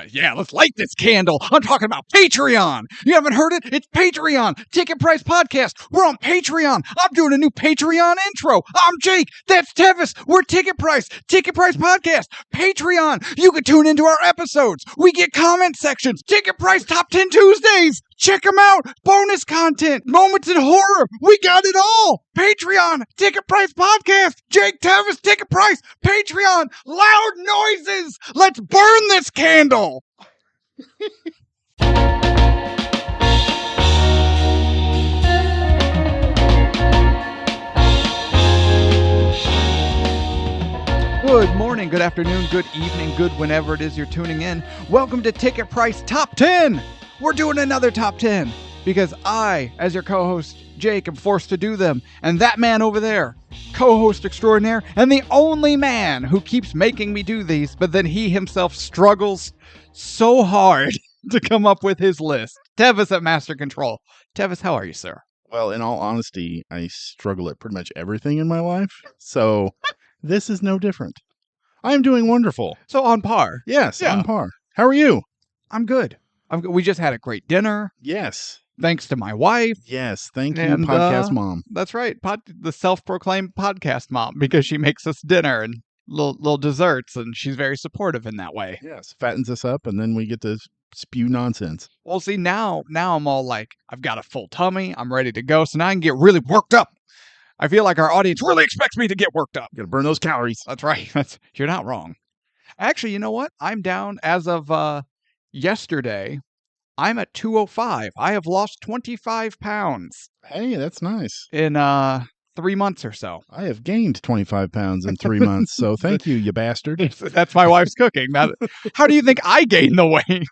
Yeah, let's light this candle. I'm talking about Patreon. You haven't heard it? It's Patreon. Ticket Price Podcast. We're on Patreon. I'm doing a new Patreon intro. I'm Jake. That's Tevis. We're Ticket Price. Ticket Price Podcast. Patreon. You can tune into our episodes. We get comment sections. Ticket Price Top 10 Tuesdays. Check them out. Bonus content. Moments in horror. We got it all. Patreon. Ticket Price Podcast. Jake Tevis. Ticket Price. Patreon. Loud noises. Let's burn this candle. Good morning, good afternoon, good evening, good whenever it is you're tuning in. Welcome to Ticket Price Top 10. We're doing another Top 10 because I, as your co-host, Jake, am forced to do them. And that man over there, co-host extraordinaire, and the only man who keeps making me do these, but then he himself struggles so hard to come up with his list. Tevis at Master Control. Tevis, how are you, sir? Well, in all honesty, I struggle at pretty much everything in my life, so this is no different. I'm doing wonderful. So on par. Yes, Yeah. on par. How are you? I'm good. We just had a great dinner. Yes. Thanks to my wife. Yes, thank you, And, podcast mom. That's right. The self-proclaimed podcast mom, because she makes us dinner and little desserts, and she's very supportive in that way. Yes, fattens us up, and then we get to spew nonsense. Well, see, now I'm all like, I've got a full tummy. I'm ready to go. So now I can get really worked up. I feel like our audience really expects me to get worked up. Gotta burn those calories. That's right. You're not wrong. Actually, you know what? I'm down as of yesterday. I'm at 205. I have lost 25 pounds Hey, that's nice. in 3 months or so. I have gained 25 pounds in 3 months, so thank you, you bastard. That's my wife's cooking. How do you think I gained the weight?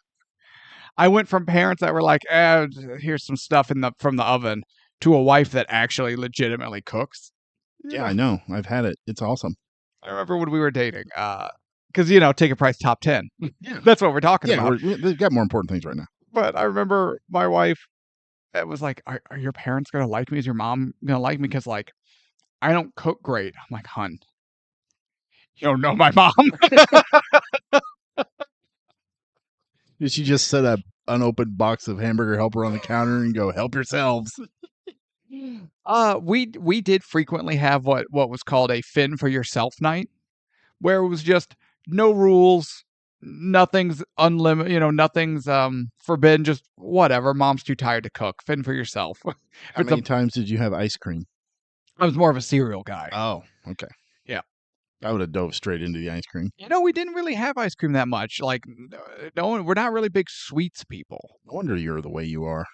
I went from parents that were like, here's some stuff from the oven, to a wife that actually legitimately cooks. Yeah, I know. I've had it. It's awesome. I remember when we were dating, because, Ticket Price Top 10. Yeah. That's what we're talking about. We've got more important things right now. But I remember my wife, it was like, are your parents going to like me? Is your mom going to like me? Because, like, I don't cook great. I'm like, hun, you don't know my mom. Did she just set an unopened box of hamburger helper on the counter and go, help yourselves? We did frequently have what was called a fin for yourself night, where it was just no rules, nothing's unlimited, nothing's forbidden, just whatever. Mom's too tired to cook. Fin for yourself. How many times did you have ice cream? I was more of a cereal guy. Oh, okay. Yeah. I would have dove straight into the ice cream. We didn't really have ice cream that much. Like, no, we're not really big sweets people. No wonder you're the way you are.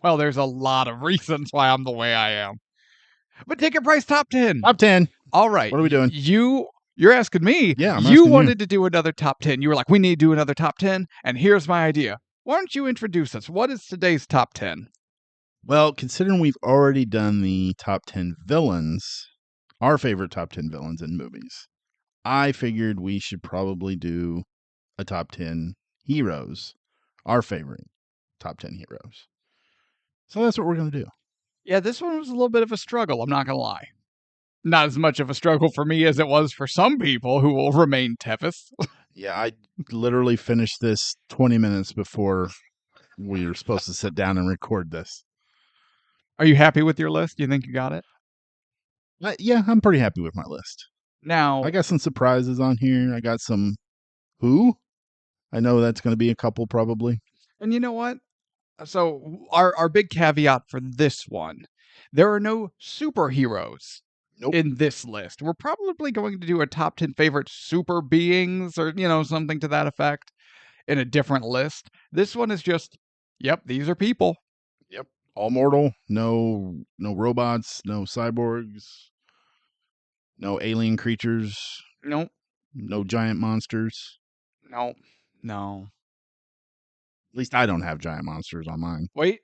Well, there's a lot of reasons why I'm the way I am. But Ticket Price Top 10. Top 10. All right. What are we doing? You're asking me. Yeah, I'm you asking wanted to do another Top 10. You were like, we need to do another Top 10. And here's my idea. Why don't you introduce us? What is today's Top 10? Well, considering we've already done the top 10 villains, our favorite top 10 villains in movies, I figured we should probably do a top 10 heroes, our favorite top 10 heroes. So that's what we're going to do. Yeah, this one was a little bit of a struggle, I'm not going to lie. Not as much of a struggle for me as it was for some people who will remain Tevis. Yeah, I literally finished this 20 minutes before we were supposed to sit down and record this. Are you happy with your list? Do you think you got it? Yeah, I'm pretty happy with my list. Now, I got some surprises on here. I got some who? I know that's going to be a couple probably. And you know what? So our big caveat for this one, there are no superheroes in this list. We're probably going to do a top 10 favorite super beings or, something to that effect in a different list. This one is just, yep, these are people. Yep. All mortal, no robots, no cyborgs, no alien creatures. Nope. No giant monsters. No. At least I don't have giant monsters on mine. Wait.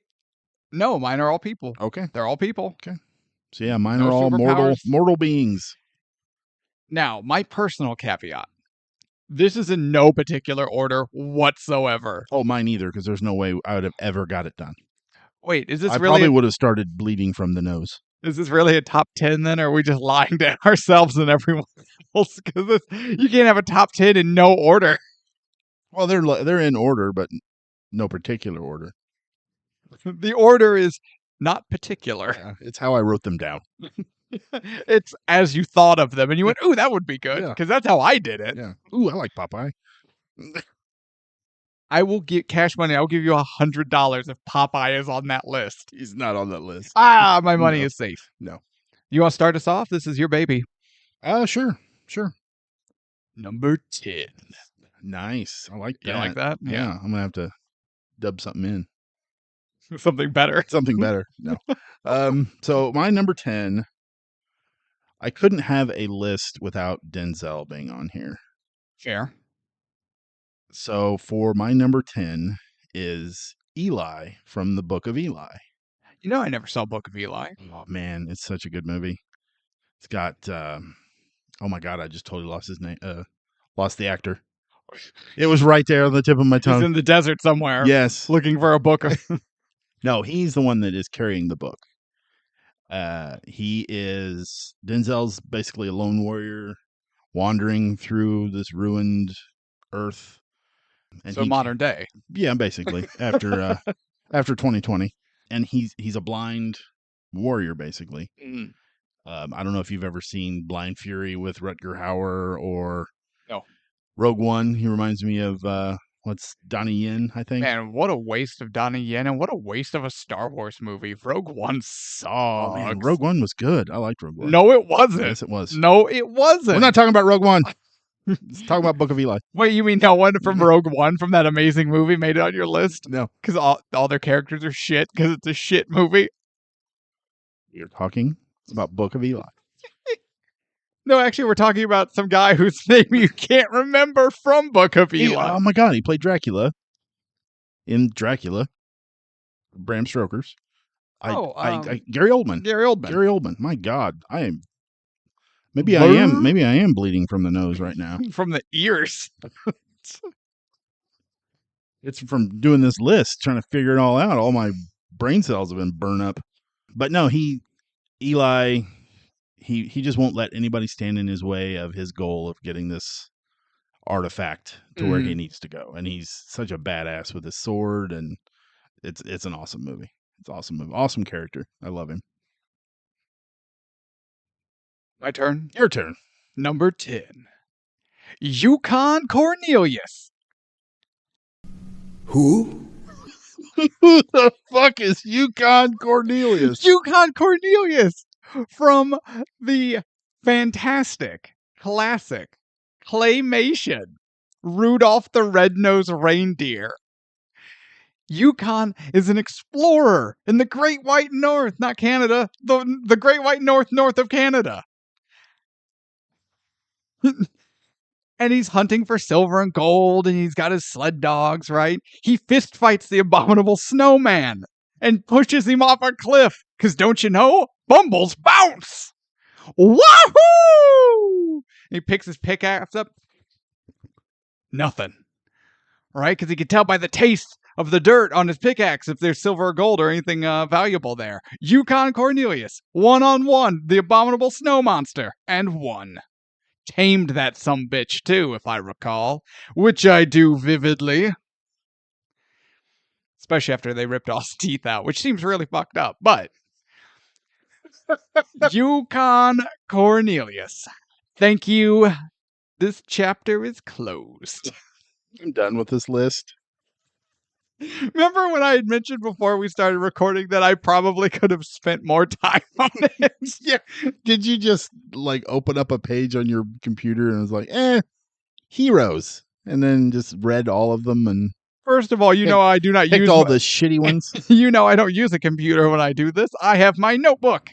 No, mine are all people. Okay. They're all people. Okay. So yeah, mine No are all mortal beings. Now, my personal caveat. This is in no particular order whatsoever. Oh, mine either, because there's no way I would have ever got it done. Wait, is this I really... probably would have started bleeding from the nose. Is this really a top 10 then, or are we just lying to ourselves and everyone else? Because you can't have a top 10 in no order. Well, they're in order, but no particular order. The order is not particular. Yeah, it's how I wrote them down. It's as you thought of them, and you went, "Ooh, that would be good," Yeah. because that's how I did it. Yeah. Ooh, I like Popeye. I will get cash money. I'll give you $100 if Popeye is on that list. He's not on that list. My money No. is safe. No. You want to start us off? This is your baby. Sure. Number 10. Nice. I like that. You like that? Yeah. I'm gonna have to dub something in. Something better. Something better. No. So my number 10, I couldn't have a list without Denzel being on here. Fair. So for my number 10 is Eli from the Book of Eli. You know, I never saw Book of Eli. Oh man, it's such a good movie. It's got oh my god, I just totally lost his name. Lost the actor. It was right there on the tip of my tongue. He's in the desert somewhere. Yes. Looking for a book. No, he's the one that is carrying the book. Denzel's basically a lone warrior wandering through this ruined earth. And so modern day. Yeah, basically after 2020, and he's a blind warrior basically. Mm. I don't know if you've ever seen Blind Fury with Rutger Hauer or No. Rogue One. He reminds me of what's Donnie Yen, I think. Man, what a waste of Donnie Yen, and what a waste of a Star Wars movie. Rogue One sucks. Oh man, Rogue One was good. I liked Rogue One. No, it wasn't. Yes, it was. No, it wasn't. We're not talking about Rogue One. Let's talk about Book of Eli. Wait, you mean no one from Rogue One from that amazing movie made it on your list? No, because all their characters are shit because it's a shit movie. You're talking about Book of Eli. No, actually, we're talking about some guy whose name you can't remember from Book of Eli. Oh my god, he played Dracula in Dracula. Bram Stoker's. Gary Oldman. Gary Oldman. Gary Oldman. My god, maybe I am bleeding from the nose right now. From the ears. It's from doing this list, trying to figure it all out. All my brain cells have been burned up. But no, Eli, he just won't let anybody stand in his way of his goal of getting this artifact to where he needs to go. And he's such a badass with his sword, and it's an awesome movie. It's an awesome movie. Awesome character. I love him. My turn? Your turn. Number 10. Yukon Cornelius. Who? Who the fuck is Yukon Cornelius? Yukon Cornelius from the fantastic, classic claymation Rudolph the Red-Nosed Reindeer. Yukon is an explorer in the Great White North, not Canada, the Great White North of Canada. And he's hunting for silver and gold, and he's got his sled dogs, right? He fist fights the abominable snowman and pushes him off a cliff. Because don't you know? Bumbles bounce! Wahoo! He picks his pickaxe up. Nothing. Right? Because he can tell by the taste of the dirt on his pickaxe if there's silver or gold or anything valuable there. Yukon Cornelius, 1-on-1, the abominable snow monster, and won. Tamed that sumbitch too, if I recall, which I do vividly. Especially after they ripped all his teeth out, which seems really fucked up, but Yukon Cornelius. Thank you. This chapter is closed. I'm done with this list. Remember when I had mentioned before we started recording that I probably could have spent more time on it? Yeah. Did you just like open up a page on your computer and it was like, heroes, and then just read all of them? And first of all, you know I do not use all the shitty ones. You know I don't use a computer when I do this. I have my notebook.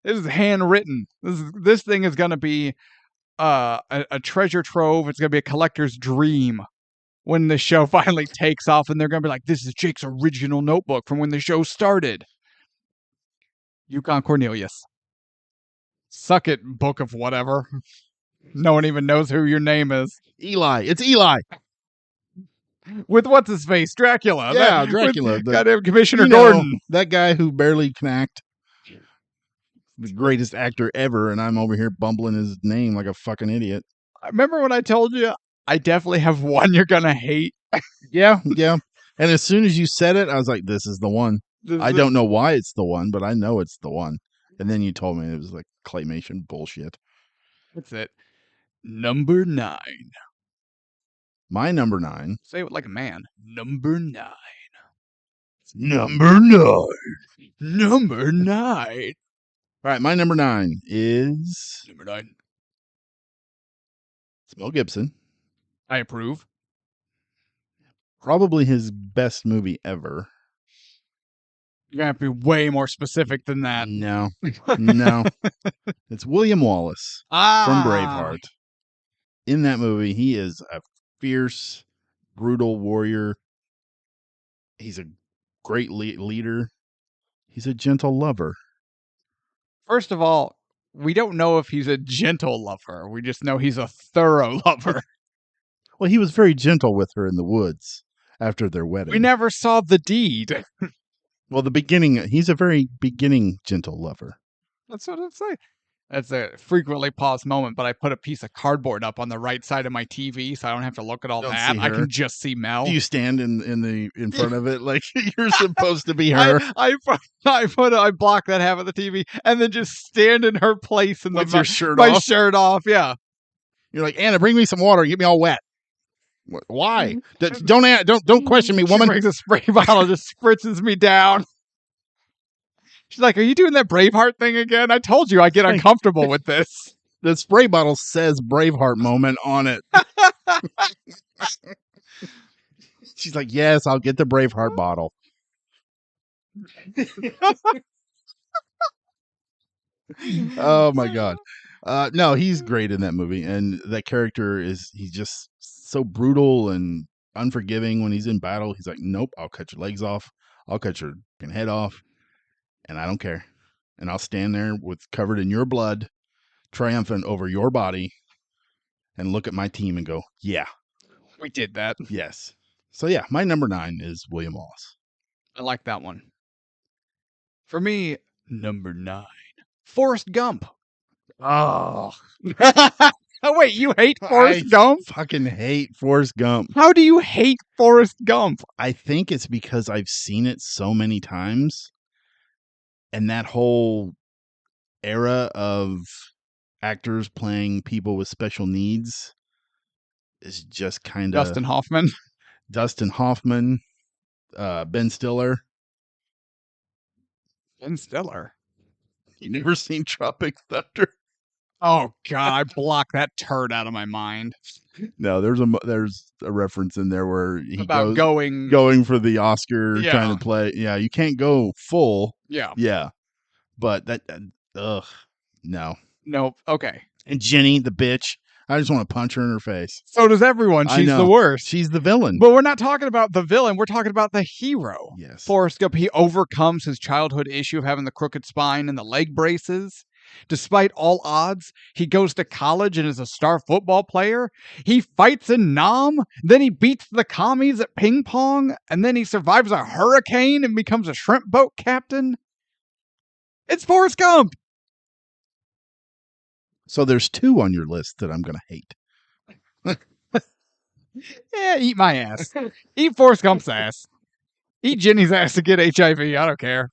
This is handwritten. This thing is going to be a treasure trove. It's going to be a collector's dream when the show finally takes off, and they're going to be like, this is Jake's original notebook from when the show started. Yukon Cornelius. Suck it, book of whatever. No one even knows who your name is. Eli. It's Eli. With what's his face? Dracula. Yeah, Dracula. Goddamn Commissioner Gordon. That guy who barely can act. The greatest actor ever, and I'm over here bumbling his name like a fucking idiot. I remember when I told you I definitely have one you're gonna hate. Yeah. And as soon as you said it, I was like, this is the one. I don't know why it's the one, but I know it's the one. And then you told me it was like claymation bullshit. What's it? Number 9. My number 9. Say it like a man. Number 9. Number 9. Number 9. All right, my number 9 is Number 9. Mel Gibson. I approve. Probably his best movie ever. You're gonna have to be way more specific than that. No. It's William Wallace from Braveheart. In that movie, he is a fierce, brutal warrior. He's a great leader. He's a gentle lover. First of all, we don't know if he's a gentle lover. We just know he's a thorough lover. Well, he was very gentle with her in the woods after their wedding. We never saw the deed. Well, the beginning, he's a very beginning gentle lover. That's what I'm saying. That's a frequently paused moment, but I put a piece of cardboard up on the right side of my TV so I don't have to look at all Don't that. see I her. can just see Mel. Do you stand in front of it like you're supposed to be her? I block that half of the TV and then just stand in her place and With your shirt my off? shirt off. Yeah. You're like, Anna, bring me some water and get me all wet. Why? Don't question me, woman. She brings a spray bottle and just spritzes me down. She's like, "Are you doing that Braveheart thing again? I told you I get uncomfortable with this." The spray bottle says Braveheart moment on it. She's like, yes, I'll get the Braveheart bottle. Oh my God. No, he's great in that movie. And that character he's just so brutal and unforgiving when he's in battle. He's like, nope, I'll cut your legs off. I'll cut your head off. And I don't care. And I'll stand there covered in your blood, triumphant over your body, and look at my team and go, yeah. We did that. Yes. So yeah, my number 9 is William Wallace. I like that one. For me, number 9, Forrest Gump. Oh. Oh, wait, you hate Forrest Gump? Fucking hate Forrest Gump. How do you hate Forrest Gump? I think it's because I've seen it so many times. And that whole era of actors playing people with special needs is just kind of Dustin Hoffman, Ben Stiller. Ben Stiller. You never seen Tropic Thunder? Oh God, I blocked that turd out of my mind. No, there's a reference in there where he about going for the Oscar, trying to play. Yeah, you can't go full. Yeah, but that no. Nope. Okay. And Jenny, the bitch, I just want to punch her in her face. So does everyone. She's the worst. She's the villain. But we're not talking about the villain. We're talking about the hero. Yes. Forrest Gump, he overcomes his childhood issue of having the crooked spine and the leg braces. Despite all odds, he goes to college and is a star football player. He fights in Nam, then he beats the commies at ping pong, and then he survives a hurricane and becomes a shrimp boat captain. It's Forrest Gump. So there's 2 on your list that I'm going to hate. Yeah, eat my ass. Eat Forrest Gump's ass. Eat Jenny's ass to get HIV. I don't care.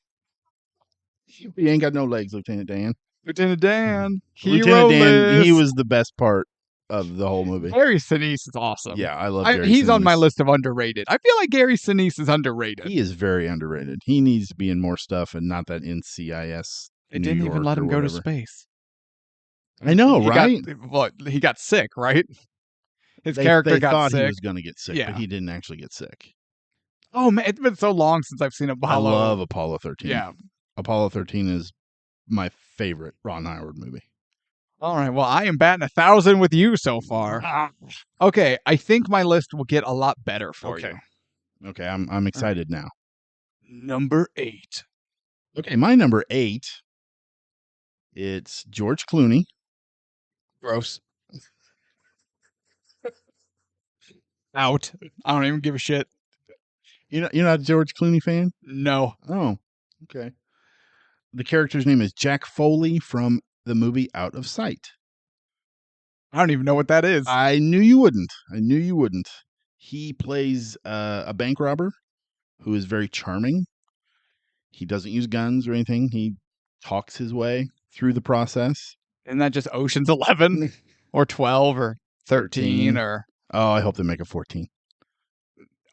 He ain't got no legs, Lieutenant Dan. Lieutenant Dan. Lieutenant Dan, he was the best part of the whole movie. Gary Sinise is awesome. Yeah, I love Gary He's Sinise. on my list of underrated. I feel like Gary Sinise is underrated. He is very underrated. He needs to be in more stuff and not that NCIS. They didn't even let him go to space. I know, right? He got sick, right? His character got thought sick. He was going to get sick, but he didn't actually get sick. Oh man, it's been so long since I've seen Apollo. I love Apollo 13. Yeah, Apollo 13 is my favorite Ron Howard movie. All right, well, I am batting 1,000 with you so far. Okay, I think my list will get a lot better for you. Okay, I'm excited now. Number 8. Okay, my number 8. It's George Clooney. Gross. Out. I don't even give a shit. You're not a George Clooney fan? No. Oh, okay. The character's name is Jack Foley from the movie Out of Sight. I don't even know what that is. I knew you wouldn't. He plays a bank robber who is very charming. He doesn't use guns or anything. He talks his way through the process. Isn't that just Ocean's 11 or 12 or 13 or Oh, I hope they make a 14.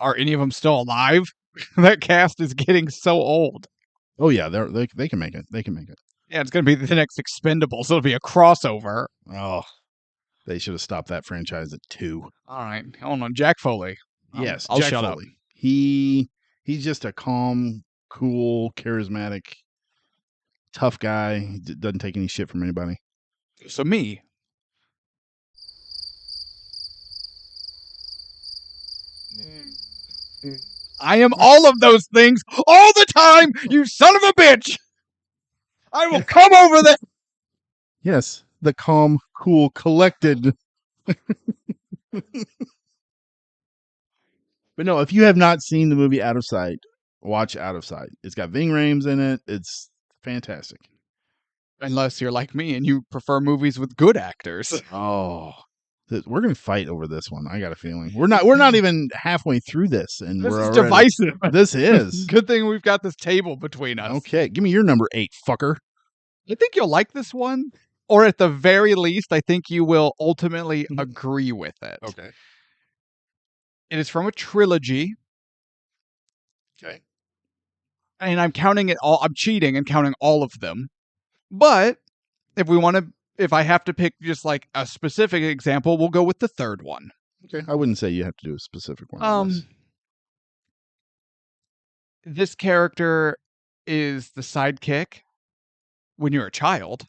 are any of them still alive? That cast is getting so old. Oh yeah, they can make it. They can make it. Yeah, it's going to be the next Expendables. It'll be a crossover. Oh, they should have stopped that franchise at 2. All right, hold on, Jack Foley. Yes, I'll Jack shut up. Foley. He's just a calm, cool, charismatic, tough guy. He doesn't take any shit from anybody. So me. I am all of those things all the time, you son of a bitch! I will come over there. Yes, the calm, cool, collected. But no, if you have not seen the movie Out of Sight, watch Out of Sight. It's got Ving Rhames in it. It's fantastic. Unless you're like me and you prefer movies with good actors. Oh, we're gonna fight over this one. I got a feeling we're not even halfway through this, and This we're is already divisive. This is Good thing we've got this table between us. okay. Give me your number 8, fucker. I think you'll like this one, or at the very least, I think you will ultimately agree with it. Okay. It is from a trilogy, Okay. and I'm counting it all. I'm cheating and counting all of them. But if I have to pick just like a specific example, we'll go with the third one. Okay. I wouldn't say you have to do a specific one. On this. This character is the sidekick when you're a child.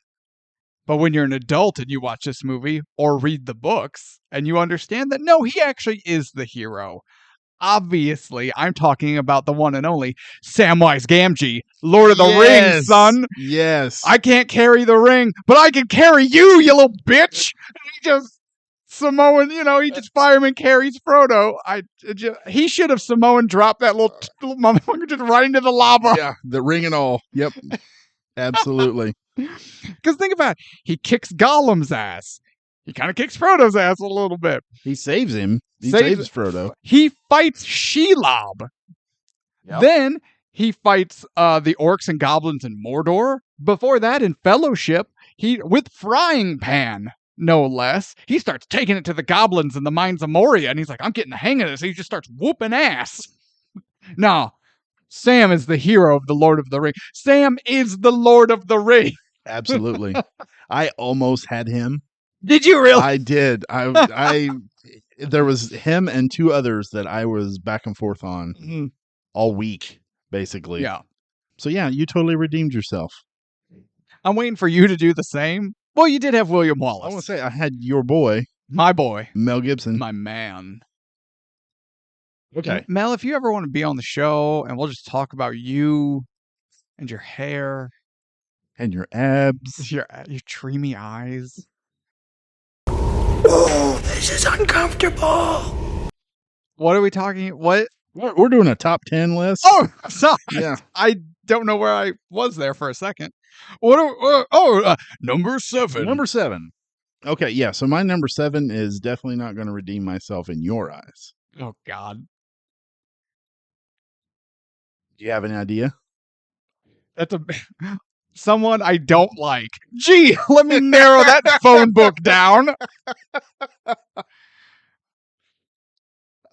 But when you're an adult and you watch this movie or read the books and you understand that, no, he actually is the hero. Obviously, I'm talking about the one and only Samwise Gamgee, Lord of the Rings, son. Yes. I can't carry the ring, but I can carry you, you little bitch. And he just Samoan, he just fireman carries Frodo. He should have Samoan dropped that little motherfucker just right into the lava. Yeah, the ring and all. Yep. Absolutely. Because think about it. He kicks Gollum's ass. He kind of kicks Frodo's ass a little bit. He saves him. He saves Frodo. He fights Shelob. Yep. Then he fights the orcs and goblins in Mordor. Before that, in Fellowship, with Frying Pan, no less, he starts taking it to the goblins in the Mines of Moria, and he's like, I'm getting the hang of this. He just starts whooping ass. No, Sam is the hero of the Lord of the Ring. Sam is the Lord of the Ring. Absolutely. I almost had him. Did you really? I did. I there was him and 2 others that I was back and forth on all week, basically. Yeah. So yeah, you totally redeemed yourself. I'm waiting for you to do the same. Well, you did have William Wallace. I want to say I had your boy. My boy. Mel Gibson. My man. Okay. Mel, if you ever want to be on the show and we'll just talk about you and your hair. And your abs. Your dreamy eyes. Oh, this is uncomfortable. What are we talking? What? We're doing a top 10 list. Oh, sorry. Yeah. I don't know where I was there for a second. Number 7. Number 7. Okay, yeah. So my number 7 is definitely not going to redeem myself in your eyes. Oh, God. Do you have any idea? That's someone I don't like. Gee, let me narrow that phone book down.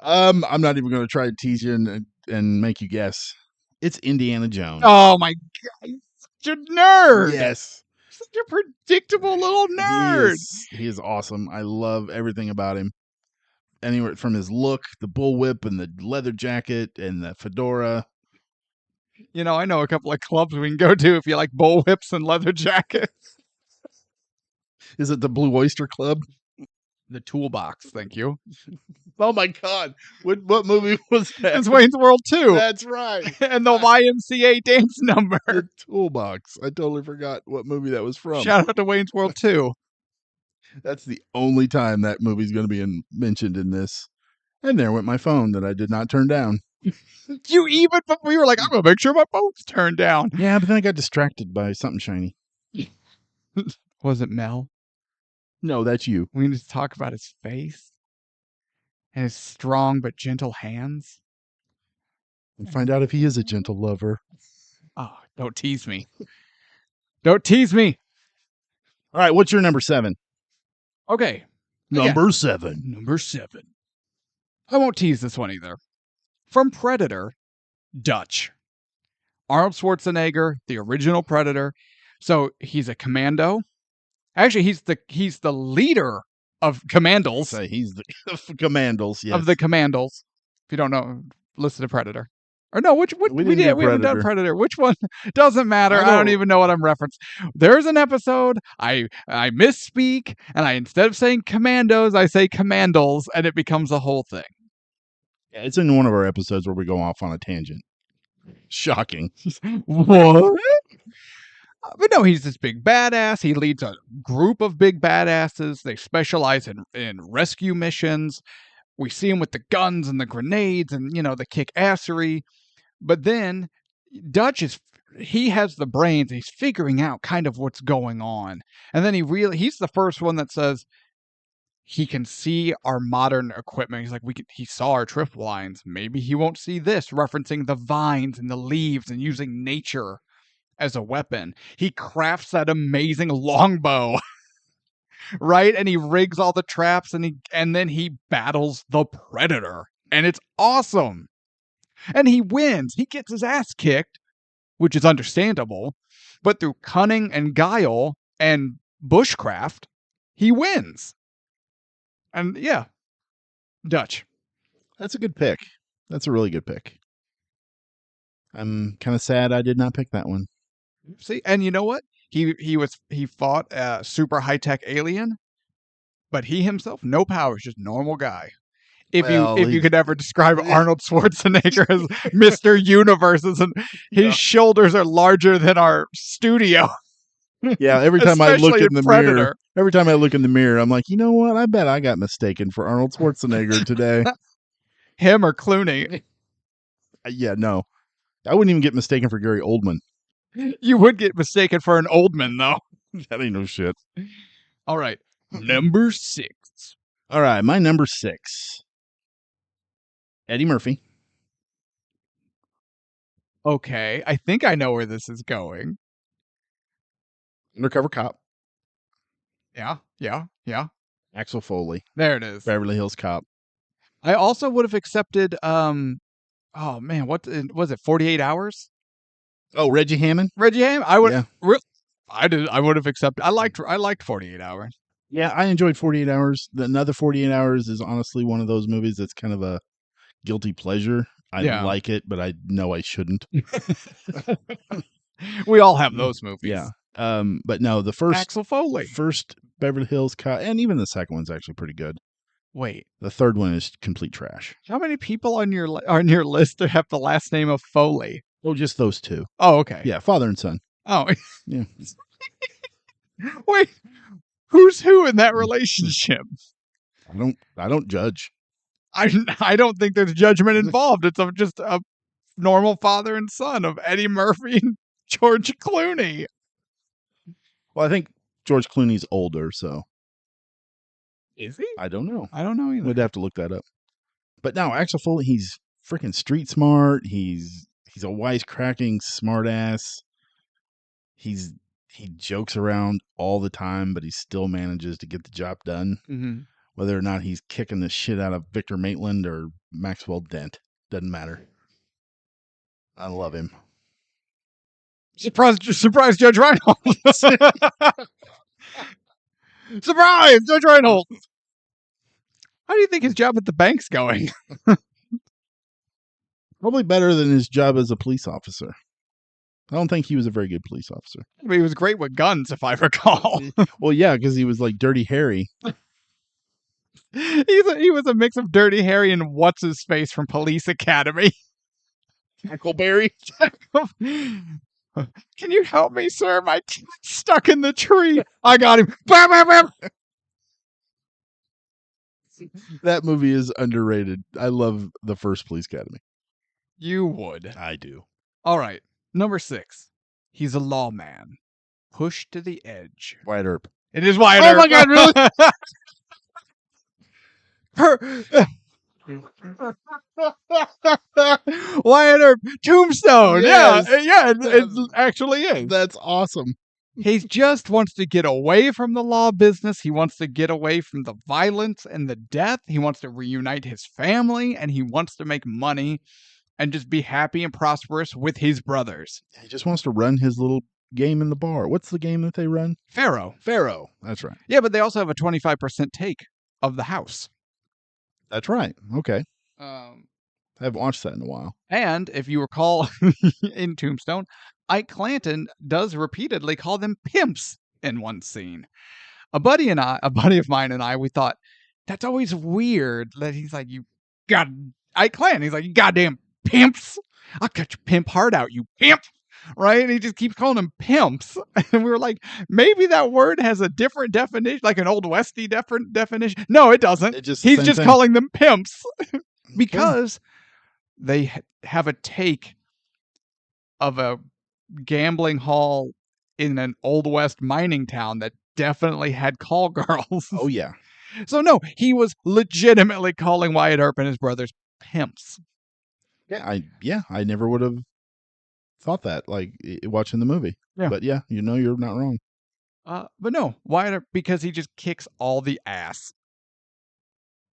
I'm not even going to try to tease you and make you guess. It's Indiana Jones. Oh my God, he's such a nerd. Yes. Such a predictable little nerd. He is awesome. I love everything about him. Anywhere from his look, the bullwhip and the leather jacket and the fedora. I know a couple of clubs we can go to if you like bullwhips and leather jackets. Is it the Blue Oyster Club? The Toolbox, thank you. Oh my God. What movie was that? It's Wayne's World 2. That's right. And the YMCA dance number. The Toolbox. I totally forgot what movie that was from. Shout out to Wayne's World 2. That's the only time that movie's going to be mentioned in this. And there went my phone that I did not turn down. We were like, I'm going to make sure my phone's turned down. Yeah, but then I got distracted by something shiny. Was it Mel? No, that's you. We need to talk about his face and his strong but gentle hands. And find out if he is a gentle lover. Oh, don't tease me. Don't tease me. All right, what's your number 7? Okay. Number 7. Number 7. I won't tease this one either. From Predator, Dutch. Arnold Schwarzenegger, the original Predator. So he's a commando. Actually, he's the leader of commandos. Say he's the commandos, yes. Of the commandos. If you don't know, listen to Predator. Or no, which We we haven't done Predator. Which one? Doesn't matter. I don't even know what I'm referencing. There's an episode I misspeak, and instead of saying commandos, I say commandos, and it becomes a whole thing. Yeah, it's in one of our episodes where we go off on a tangent. Shocking. What? But no, he's this big badass. He leads a group of big badasses. They specialize in rescue missions. We see him with the guns and the grenades and, the kick-assery. But then Dutch he has the brains. He's figuring out kind of what's going on. And then he's the first one that says he can see our modern equipment. He's like, he saw our trip lines. Maybe he won't see this, referencing the vines and the leaves and using nature as a weapon. He crafts that amazing longbow. Right? And he rigs all the traps and then he battles the Predator. And it's awesome. And he wins. He gets his ass kicked, which is understandable. But through cunning and guile and bushcraft, he wins. And yeah, Dutch. That's a good pick. That's a really good pick. I'm kind of sad I did not pick that one. See, and you know what? He fought a super high-tech alien, but he himself, no powers, just normal guy. If you could ever describe Arnold Schwarzenegger as Mr. Universes, and his shoulders are larger than our studio. Yeah, every time I look in the Predator. mirror, I'm like, you know what? I bet I got mistaken for Arnold Schwarzenegger today. Him or Clooney. Yeah, no. I wouldn't even get mistaken for Gary Oldman. You would get mistaken for an old man, though. That ain't no shit. All right. Number 6. All right, my number 6. Eddie Murphy. Okay, I think I know where this is going. Undercover Cop. Yeah. Axel Foley. There it is. Beverly Hills Cop. I also would have accepted, oh man, what was it, 48 Hours? Oh, Reggie Hammond? Reggie Hammond? I would, Yeah. I would have accepted, I liked 48 Hours. Yeah, I enjoyed 48 Hours. Another 48 Hours is honestly one of those movies that's kind of a guilty pleasure. I like it, but I know I shouldn't. We all have those movies. Yeah. But no, the first Axel Foley. First Beverly Hills Cop, and even the second one's actually pretty good. Wait, the third one is complete trash. How many people on your list have the last name of Foley? Oh, just those two. Oh, okay. Yeah, father and son. Oh, yeah. Wait, who's who in that relationship? I don't judge. I don't think there's judgment involved. It's just a normal father and son of Eddie Murphy and George Clooney. Well, I think George Clooney's older, so. Is he? I don't know. I don't know either. We'd have to look that up. But no, Axel Foley, he's freaking street smart. He's a wisecracking smartass. He jokes around all the time, but he still manages to get the job done. Mm-hmm. Whether or not he's kicking the shit out of Victor Maitland or Maxwell Dent. Doesn't matter. I love him. Surprise, Judge Reinhold. Surprise, Judge Reinhold. How do you think his job at the bank's going? Probably better than his job as a police officer. I don't think he was a very good police officer. I mean, he was great with guns, if I recall. Well, yeah, because he was like Dirty Harry. He was a mix of Dirty Harry and what's his face from Police Academy. Tackleberry. Can you help me, sir? My cat's stuck in the tree. I got him. Bam, bam, bam. That movie is underrated. I love the first Police Academy. You would. I do. All right. Number 6. He's a lawman. Pushed to the edge. Wyatt Earp. It is Wyatt Oh Earp. my God, really? Wyatt Earp, Tombstone. Yes. Yeah, it actually is. That's awesome. He just wants to get away from the law business. He wants to get away from the violence and the death. He wants to reunite his family, and he wants to make money and just be happy and prosperous with his brothers. He just wants to run his little game in the bar. What's the game that they run? Pharaoh. Pharaoh. That's right. Yeah, but they also have a 25% take of the house. That's right. Okay. Um, I haven't watched that in a while. And if you recall in Tombstone, Ike Clanton does repeatedly call them pimps in one scene. A buddy of mine and I, we thought that's always weird that he's like, you got Ike Clanton. He's like, you goddamn pimps. I'll cut your pimp heart out, you pimp. Right? And he just keeps calling them pimps. And we were like, maybe that word has a different definition, like an Old Westy different definition. No, it doesn't. He's He's just calling them pimps because they have a take of a gambling hall in an Old West mining town that definitely had call girls. Oh, yeah. So no, he was legitimately calling Wyatt Earp and his brothers pimps. Yeah, I never would have thought that, like, watching the movie. Yeah. But yeah, you're not wrong. But no, Wyatt Earp, because he just kicks all the ass.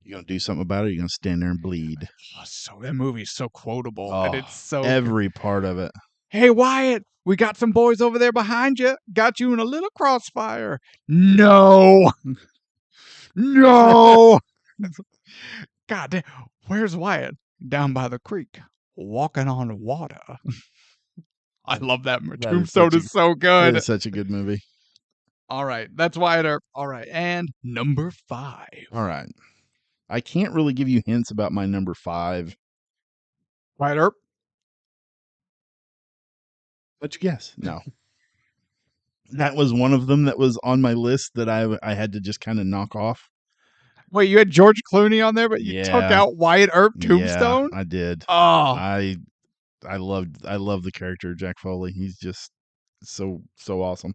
You gonna do something about it? You're gonna stand there and bleed. Oh, so that movie's so quotable, and it's so every part of it. Hey Wyatt, we got some boys over there behind you. Got you in a little crossfire. No. No. God damn. Where's Wyatt? Down by the creek, walking on water. I love that. Tombstone is so good. It is such a good movie. All right. That's Wyatt Earp. All right. And number 5. All right. I can't really give you hints about my number 5. Wyatt Earp? What'd you guess? No. That was one of them that was on my list that I had to just kind of knock off. Wait, you had George Clooney on there, but you took out Wyatt Earp Tombstone? Yeah, I did. Oh. I love the character of Jack Foley. He's just so awesome.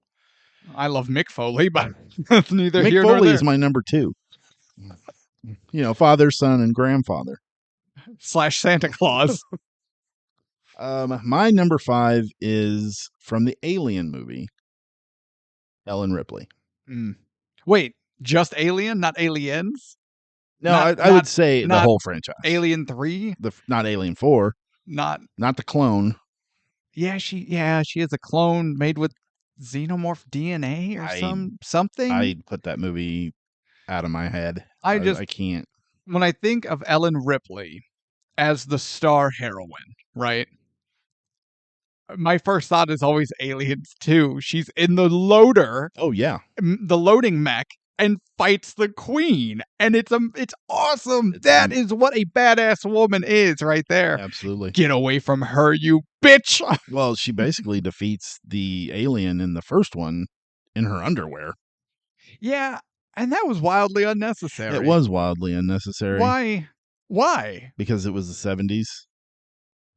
I love Mick Foley, but that's neither Mick here nor Foley there. is my number 2. Father, son, and grandfather. / Santa Claus. My number 5 is from the Alien movie, Ellen Ripley. Wait, just Alien, not Aliens? No, I would say the whole franchise. Alien 3? Not Alien 4. Not the clone. Yeah, she is a clone made with xenomorph DNA or something. I put that movie out of my head. I can't. When I think of Ellen Ripley as the star heroine, right? My first thought is always Aliens 2. She's in the loader. Oh yeah, the loading mech, and fights the queen, and it's awesome. That is what a badass woman is, right there. Absolutely. Get away from her, you bitch. Well, she basically defeats the alien in the first one in her underwear. Yeah, and that was wildly unnecessary. It was wildly unnecessary. Why? Because it was the 70s,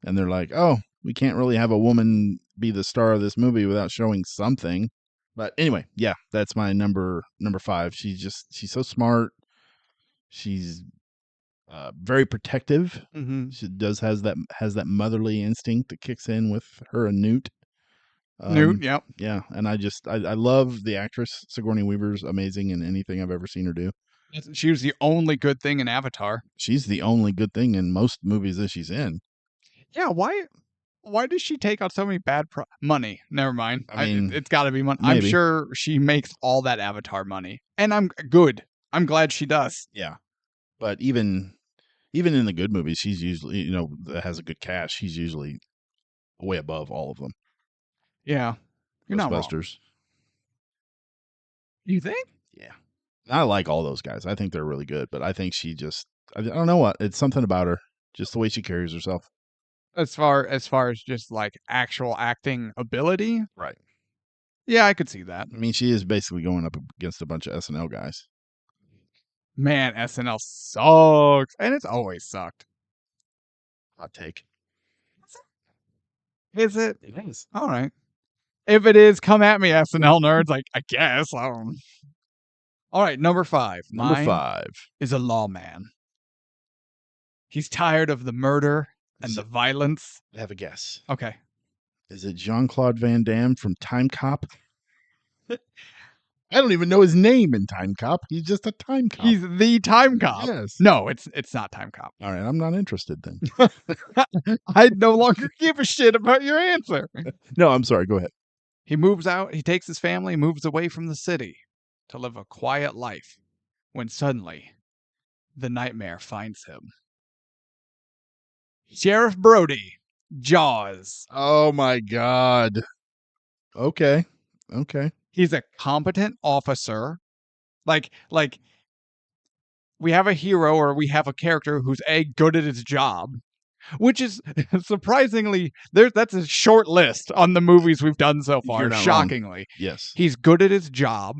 and they're like, oh, we can't really have a woman be the star of this movie without showing something. But anyway, yeah, that's my number 5. She's so smart. She's very protective. Mm-hmm. She has that motherly instinct that kicks in with her and Newt. Newt, yep. Yeah, and I love the actress. Sigourney Weaver's amazing in anything I've ever seen her do. She was the only good thing in Avatar. She's the only good thing in most movies that she's in. Yeah, why does she take out so many bad money? Never mind. I mean, it's got to be money. Maybe. I'm sure she makes all that Avatar money, and I'm good. I'm glad she does. Yeah, but even in the good movies, she's usually that has a good cast. She's usually way above all of them. Yeah, you're not wrong. You think? Yeah, I like all those guys. I think they're really good, but I think she just I don't know what it's something about her, just the way she carries herself. As far as just like actual acting ability, right? Yeah, I could see that. I mean, she is basically going up against a bunch of SNL guys. Man, SNL sucks, and it's always sucked. Hot take. Is it? It is. All right. If it is, come at me, SNL nerds. Like, I guess. I don't. All right, number 5. Number Mine 5. is a lawman. He's tired of the murder and the violence. I have a guess. Okay. Is it Jean-Claude Van Damme from Time Cop? I don't even know his name in Time Cop. He's just a time cop. He's the time cop. Yes. No, it's not time cop. All right, I'm not interested then. I no longer give a shit about your answer. No, I'm sorry. Go ahead. He moves out. He takes his family, moves away from the city to live a quiet life when suddenly the nightmare finds him. Sheriff Brody, Jaws. Oh my God. Okay. He's a competent officer. Like we have a hero or we have a character who's good at his job, which is surprisingly that's a short list on the movies we've done so far. You're not Shockingly. wrong. Yes. He's good at his job.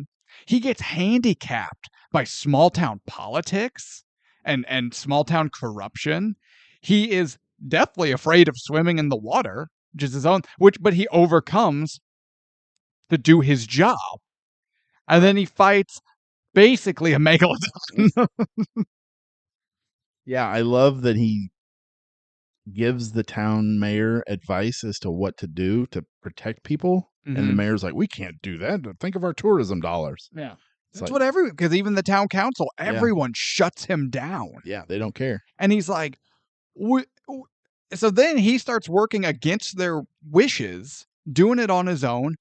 He gets handicapped by small town politics and small town corruption. He is deathly afraid of swimming in the water, which is his own, but he overcomes to do his job. And then he fights basically a megalodon. Yeah, I love that he gives the town mayor advice as to what to do to protect people. And the Mhm. mayor's like, we can't do that. Think of our tourism dollars. Yeah. It's That's like, what because even the town council, everyone shuts him down. yeah, they don't care. And he's like, so then he starts working against their wishes, doing it on his own,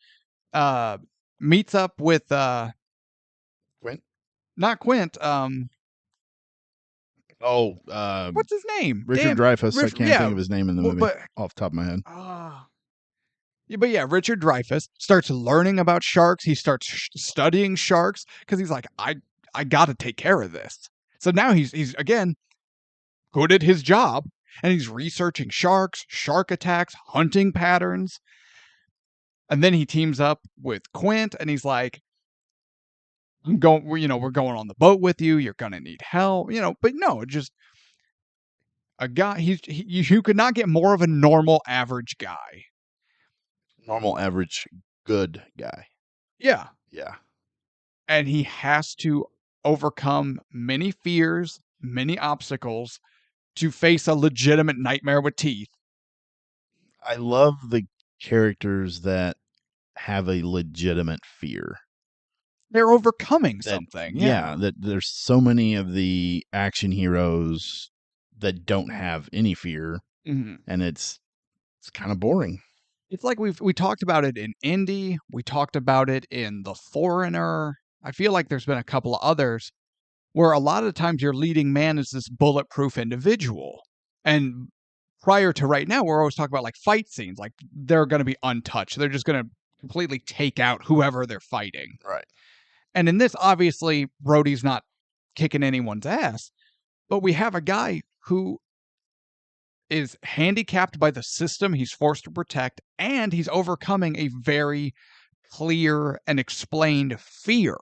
meets up with, Quint? not Quint, what's his name? Richard Dreyfuss. I can't yeah, think of his name in the movie but off the top of my head. But yeah, Richard Dreyfuss starts learning about sharks. He starts studying sharks because he's like, I got to take care of this. So now he's again good at his job, and he's researching sharks, shark attacks, hunting patterns. And then he teams up with Quint, and he's like, we're going on the boat with you. You're gonna need help, But no, just a guy. You could not get more of a normal, average guy. Normal, average, good guy. Yeah. Yeah. And he has to overcome many fears, many obstacles to face a legitimate nightmare with teeth. I love the characters that have a legitimate fear. They're overcoming something. Yeah, that there's so many of the action heroes that don't have any fear, and it's kind of boring. It's like we talked about it in Indy. We talked about it in The Foreigner. I feel like there's been a couple of others where a lot of times your leading man is this bulletproof individual. And prior to right now, we're always talking about like fight scenes. Like they're going to be untouched. They're just going to completely take out whoever they're fighting. Right. And in this, obviously, Brody's not kicking anyone's ass. But we have a guy who is handicapped by the system he's forced to protect, and he's overcoming a very clear and explained fear.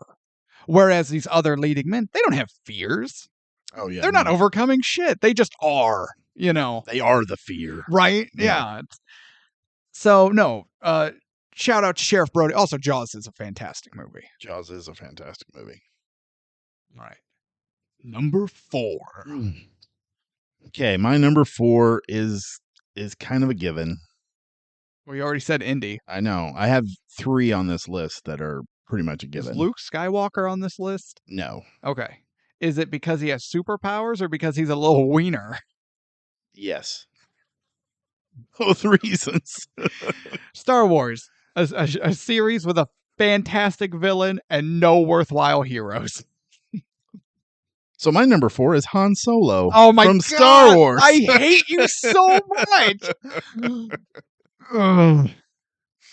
Whereas these other leading men, they don't have fears. Oh, yeah. They're not overcoming shit. They just are, They are the fear. Right? Yeah. So, no. Shout out to Sheriff Brody. Also, Jaws is a fantastic movie. Jaws is a fantastic movie. All right. Number 4. Okay, my number 4 is kind of a given. Well, you already said Indy. I know. I have 3 on this list that are pretty much a given. Is Luke Skywalker on this list? No. Okay. Is it because he has superpowers or because he's a little wiener? Yes. Both reasons. Star Wars, a series with a fantastic villain and no worthwhile heroes. So my number 4 is Han Solo. Oh my from God, Star Wars. I hate you so much. Ugh.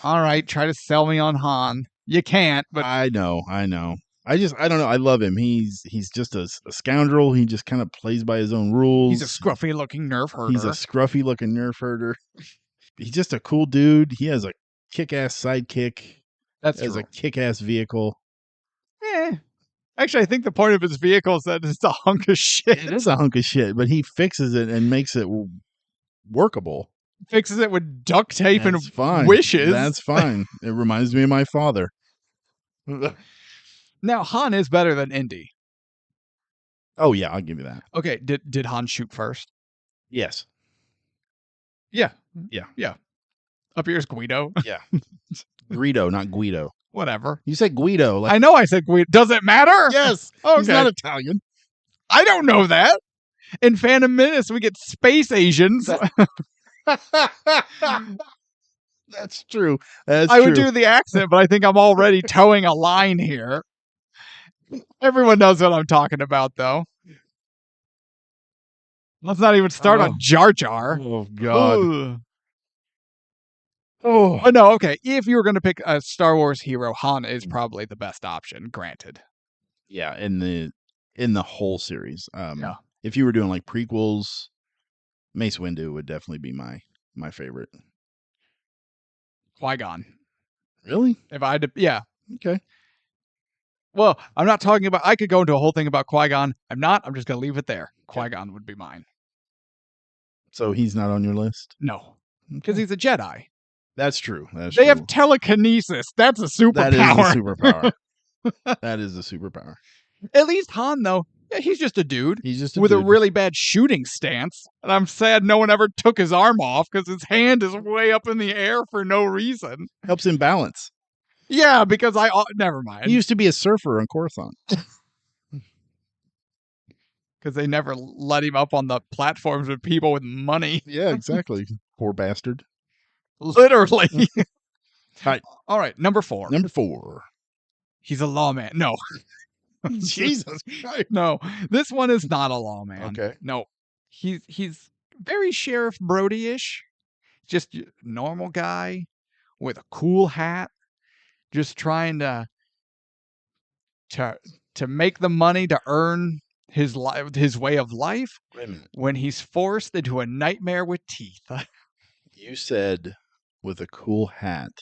All right, try to sell me on Han. You can't, but I know. I don't know. I love him. He's just a scoundrel. He just kind of plays by his own rules. he's a scruffy looking nerf herder. He's a scruffy looking nerf herder. He's just a cool dude. He has a kick-ass sidekick. That's has true. a kick-ass vehicle. Actually, I think the point of his vehicle is that it's a hunk of shit. It is a hunk of shit, but he fixes it and makes it workable. Fixes it with duct tape That's and fine. wishes. That's fine. It reminds me of my father. Now, Han is better than Indy. Oh yeah, I'll give you that. Okay, did Han shoot first? Yes. Yeah. Yeah. Yeah. Up here's Guido. Yeah. Greedo, not Guido. Whatever. You said Guido. Like, I know I said Guido. Does it matter? yes. Okay. He's not Italian. I don't know that. In Phantom Menace, we get space Asians. That's true. That's I true. would do the accent, but I think I'm already towing a line here. Everyone knows what I'm talking about, though. Let's not even start on Jar Jar. Oh God. Ugh. Oh. But no, okay. If you were going to pick a Star Wars hero, Han is probably the best option. Granted. Yeah, in the whole series. Yeah. If you were doing like prequels, Mace Windu would definitely be my favorite. Qui-Gon. Really? If I had to, yeah. Okay. Well, I'm not talking about. I could go into a whole thing about Qui-Gon. I'm not. I'm just going to leave it there. Qui-Gon would be mine. So he's not on your list? No, because he's a Jedi. That's true. That's They true. have telekinesis. That's a superpower. That is a superpower. That is a superpower. At least Han, though, yeah, he's just a dude. He's just a with dude. a really bad shooting stance. And I'm sad no one ever took his arm off because his hand is way up in the air for no reason. Helps him balance. Yeah, because never mind. He used to be a surfer on Coruscant. Because they never let him up on the platforms with people with money. Yeah, exactly. Poor bastard. Literally. Right. All right, number 4. Number 4. He's a lawman. No. Jesus Christ. No, this one is not a lawman. Okay. No. He's very Sheriff Brody-ish. Just a normal guy with a cool hat. Just trying to make the money to earn his way of life. Wait a minute. When he's forced into a nightmare with teeth. You said with a cool hat.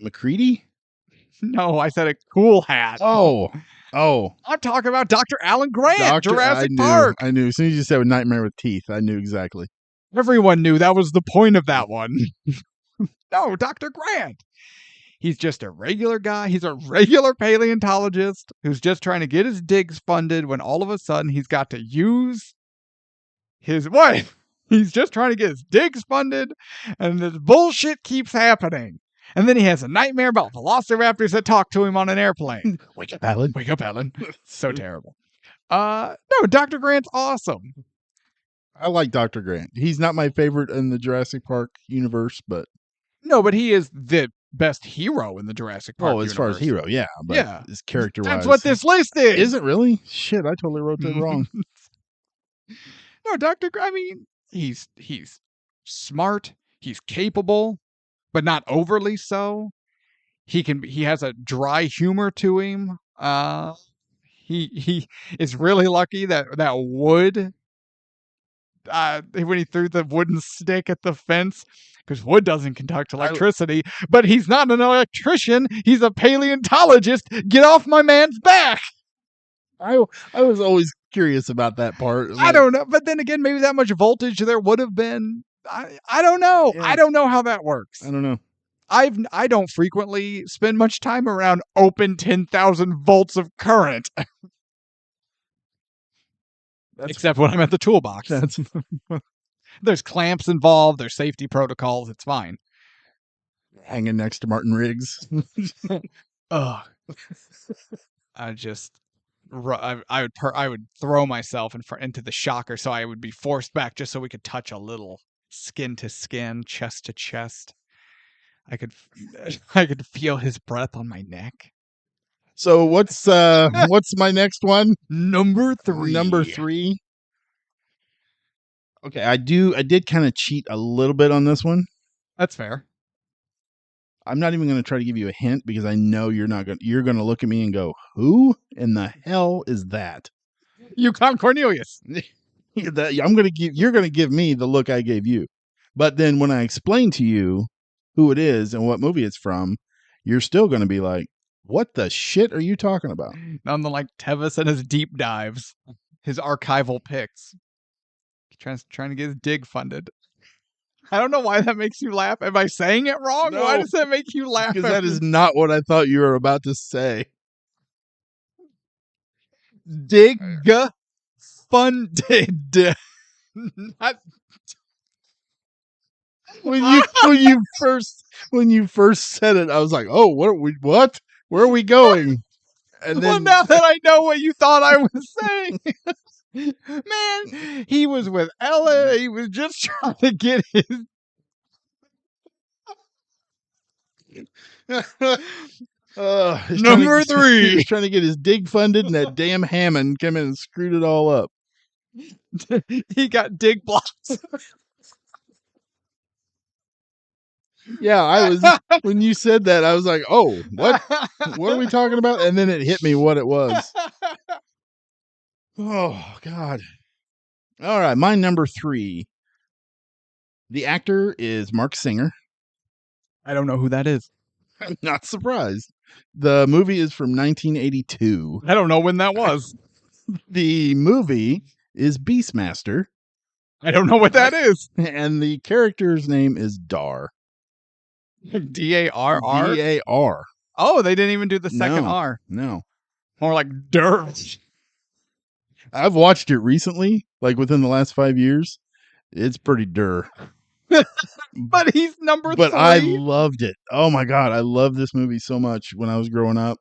McCready? No, I said a cool hat. Oh. I'm talking about Dr. Alan Grant, Jurassic Park. I knew. As soon as you said Nightmare with Teeth, I knew exactly. Everyone knew that was the point of that one. No, Dr. Grant. He's just a regular guy. He's a regular paleontologist who's just trying to get his digs funded when all of a sudden he's got to use his wife. He's just trying to get his digs funded, and this bullshit keeps happening. And then he has a nightmare about velociraptors that talk to him on an airplane. Wake up, Alan. Wake up, Alan. So terrible. No, Dr. Grant's awesome. I like Dr. Grant. He's not my favorite in the Jurassic Park universe, but... No, but he is the best hero in the Jurassic Park universe. As far as hero, yeah. But yeah. his character-wise... That's what this list is. Is it really? Shit, I totally wrote that wrong. No, Dr. Grant, I mean, he's smart. He's capable, but not overly so. He has a dry humor to him. He is really lucky that wood... when he threw the wooden stick at the fence, because wood doesn't conduct electricity, but he's not an electrician. He's a paleontologist. Get off my man's back. I was always curious about that part. I don't know. But then again, maybe that much voltage there would have been. I don't know. Yeah. I don't know how that works. I don't know. I don't frequently spend much time around open 10,000 volts of current. Except when I'm at the toolbox. There's clamps involved. There's safety protocols. It's fine. Hanging next to Martin Riggs. Ugh. I would throw myself into the shocker so I would be forced back just so we could touch a little skin to skin, chest to chest. I could feel his breath on my neck. So what's my next one? Number 3. Number 3. Okay, I did kind of cheat a little bit on this one. That's fair. I'm not even going to try to give you a hint because I know you're going to look at me and go, "Who in the hell is that?" Yukon Cornelius. You're going to give me the look I gave you. But then when I explain to you who it is and what movie it's from, you're still going to be like, "What the shit are you talking about?" None like Tevis and his deep dives, his archival picks. Trying to get his dig funded. I don't know why that makes you laugh. Am I saying it wrong? No. Why does that make you laugh? Because that is not what I thought you were about to say. Dig funded. Not When you first said it, I was like, "Oh, what? Where are we going?" And well, then now that I know what you thought I was saying. Man, he was with Ella. He was just trying to get his. he's Number trying to, he 3. was trying to get his dig funded, and that damn Hammond came in and screwed it all up. He got dig blocks. Yeah, I was when you said that, I was like, "Oh, what? What are we talking about?" And then it hit me what it was. Oh God! All right, my number 3. The actor is Mark Singer. I don't know who that is. I'm not surprised. The movie is from 1982. I don't know when that was. The movie is Beastmaster, I don't know what that is. and the character's name is Dar. D-A-R-R? D-A-R. Oh, they didn't even do the second No. R. No. More like dirt. I've watched it recently, like within the last 5 years. It's pretty dur. But he's number 3. But I loved it. Oh my God. I loved this movie so much when I was growing up.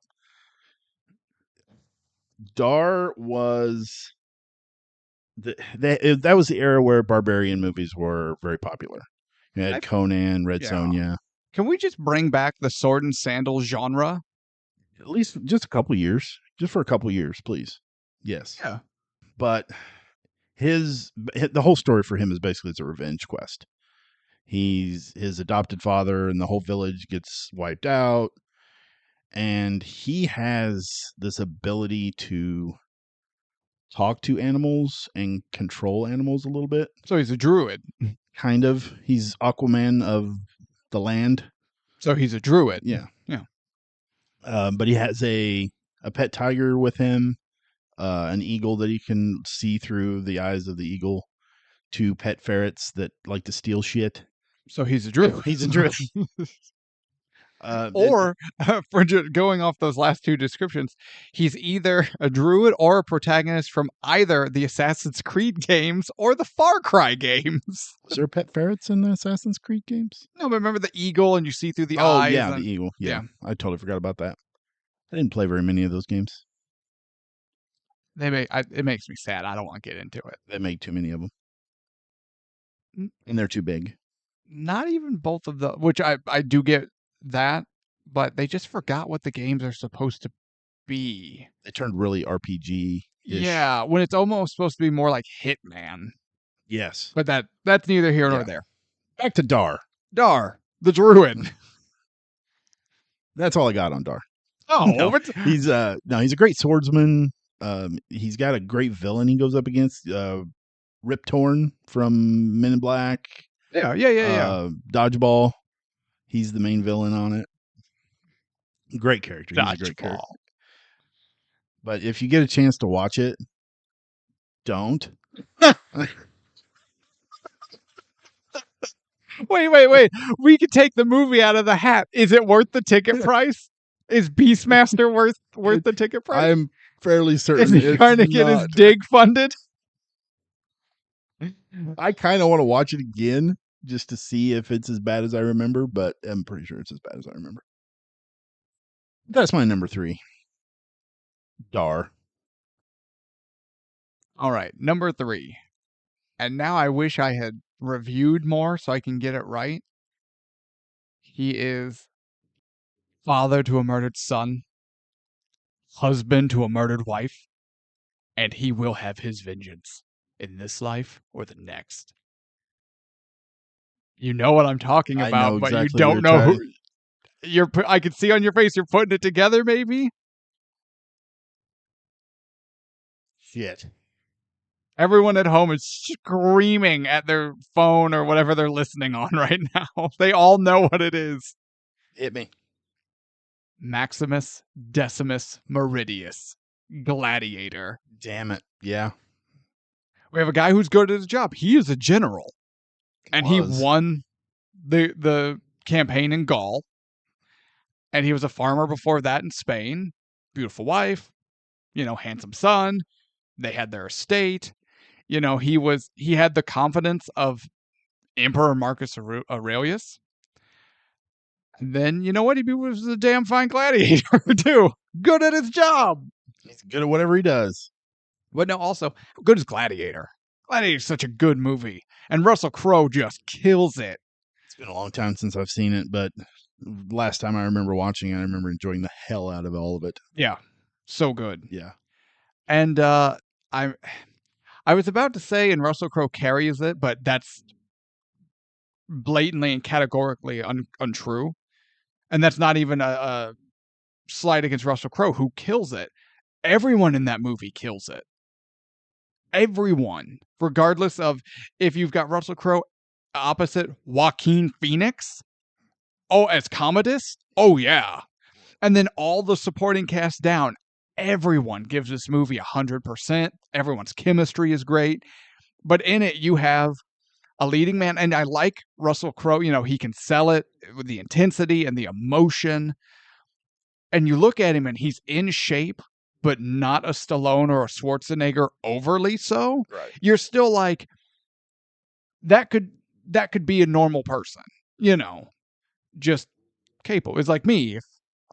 Dar was that was the era where barbarian movies were very popular. You had Conan, Red Yeah. Sonja. Can we just bring back the sword and sandal genre? At least just a couple years. Just for a couple years, please. Yes. Yeah. But the whole story for him is basically it's a revenge quest. He's his adopted father and the whole village gets wiped out. And he has this ability to talk to animals and control animals a little bit. So he's a druid. Kind of. He's Aquaman of the land. So he's a druid. Yeah. Yeah. But he has a pet tiger with him, an eagle that he can see through the eyes of the eagle, 2 pet ferrets that like to steal shit. So he's a druid. He's a druid. Or, for going off those last 2 descriptions, he's either a druid or a protagonist from either the Assassin's Creed games or the Far Cry games. Was there pet ferrets in the Assassin's Creed games? No, but remember the eagle and you see through the eyes? Yeah, and... the eagle. Yeah, yeah. I totally forgot about that. I didn't play very many of those games. It makes me sad. I don't want to get into it. They make too many of them. And they're too big. Not even both of the, which I do get that, but they just forgot what the games are supposed to be. They turned really RPG. Yeah, when it's almost supposed to be more like Hitman. Yes. But that's neither here nor there. Back to Dar. Dar, the druid. That's all I got on Dar. Oh, No. He's a great swordsman. He's got a great villain he goes up against. Rip Torn from Men in Black. Yeah. Dodgeball. He's the main villain on it. Great character. He's a great character. But if you get a chance to watch it, don't. Wait. We could take the movie out of the hat. Is it worth the ticket price? Is Beastmaster worth the ticket price? I'm fairly certain. Is he trying to get his dig funded? I kind of want to watch it again just to see if it's as bad as I remember, but I'm pretty sure it's as bad as I remember. That's my number 3. Dar. All right, number 3. And now I wish I had reviewed more so I can get it right. He is father to a murdered son, husband to a murdered wife, and he will have his vengeance in this life or the next. You know what I'm talking about, but you don't know who. I can see on your face you're putting it together, maybe? Shit. Everyone at home is screaming at their phone or whatever they're listening on right now. They all know what it is. Hit me. Maximus Decimus Meridius, Gladiator. Damn it. Yeah. We have a guy who's good at his job. He is a general. And he Was. won the campaign in Gaul. And he was a farmer before that in Spain. Beautiful wife, handsome son. They had their estate. He had the confidence of Emperor Marcus Aurelius. And then, you know what? He was a damn fine gladiator, too. Good at his job. He's good at whatever he does. But no, also, good as Gladiator. Gladiator's such a good movie. And Russell Crowe just kills it. It's been a long time since I've seen it, but last time I remember watching it, I remember enjoying the hell out of all of it. Yeah. So good. Yeah. And I was about to say, and Russell Crowe carries it, but that's blatantly and categorically untrue. And that's not even a slight against Russell Crowe, who kills it. Everyone in that movie kills it. Everyone, regardless of if you've got Russell Crowe opposite Joaquin Phoenix, as Commodus, yeah. And then all the supporting cast down, everyone gives this movie 100%. Everyone's chemistry is great. But in it, you have a leading man, and I like Russell Crowe. He can sell it with the intensity and the emotion. And you look at him, and he's in shape, but not a Stallone or a Schwarzenegger overly so. Right. You're still like, that could be a normal person, just capable. It's like me if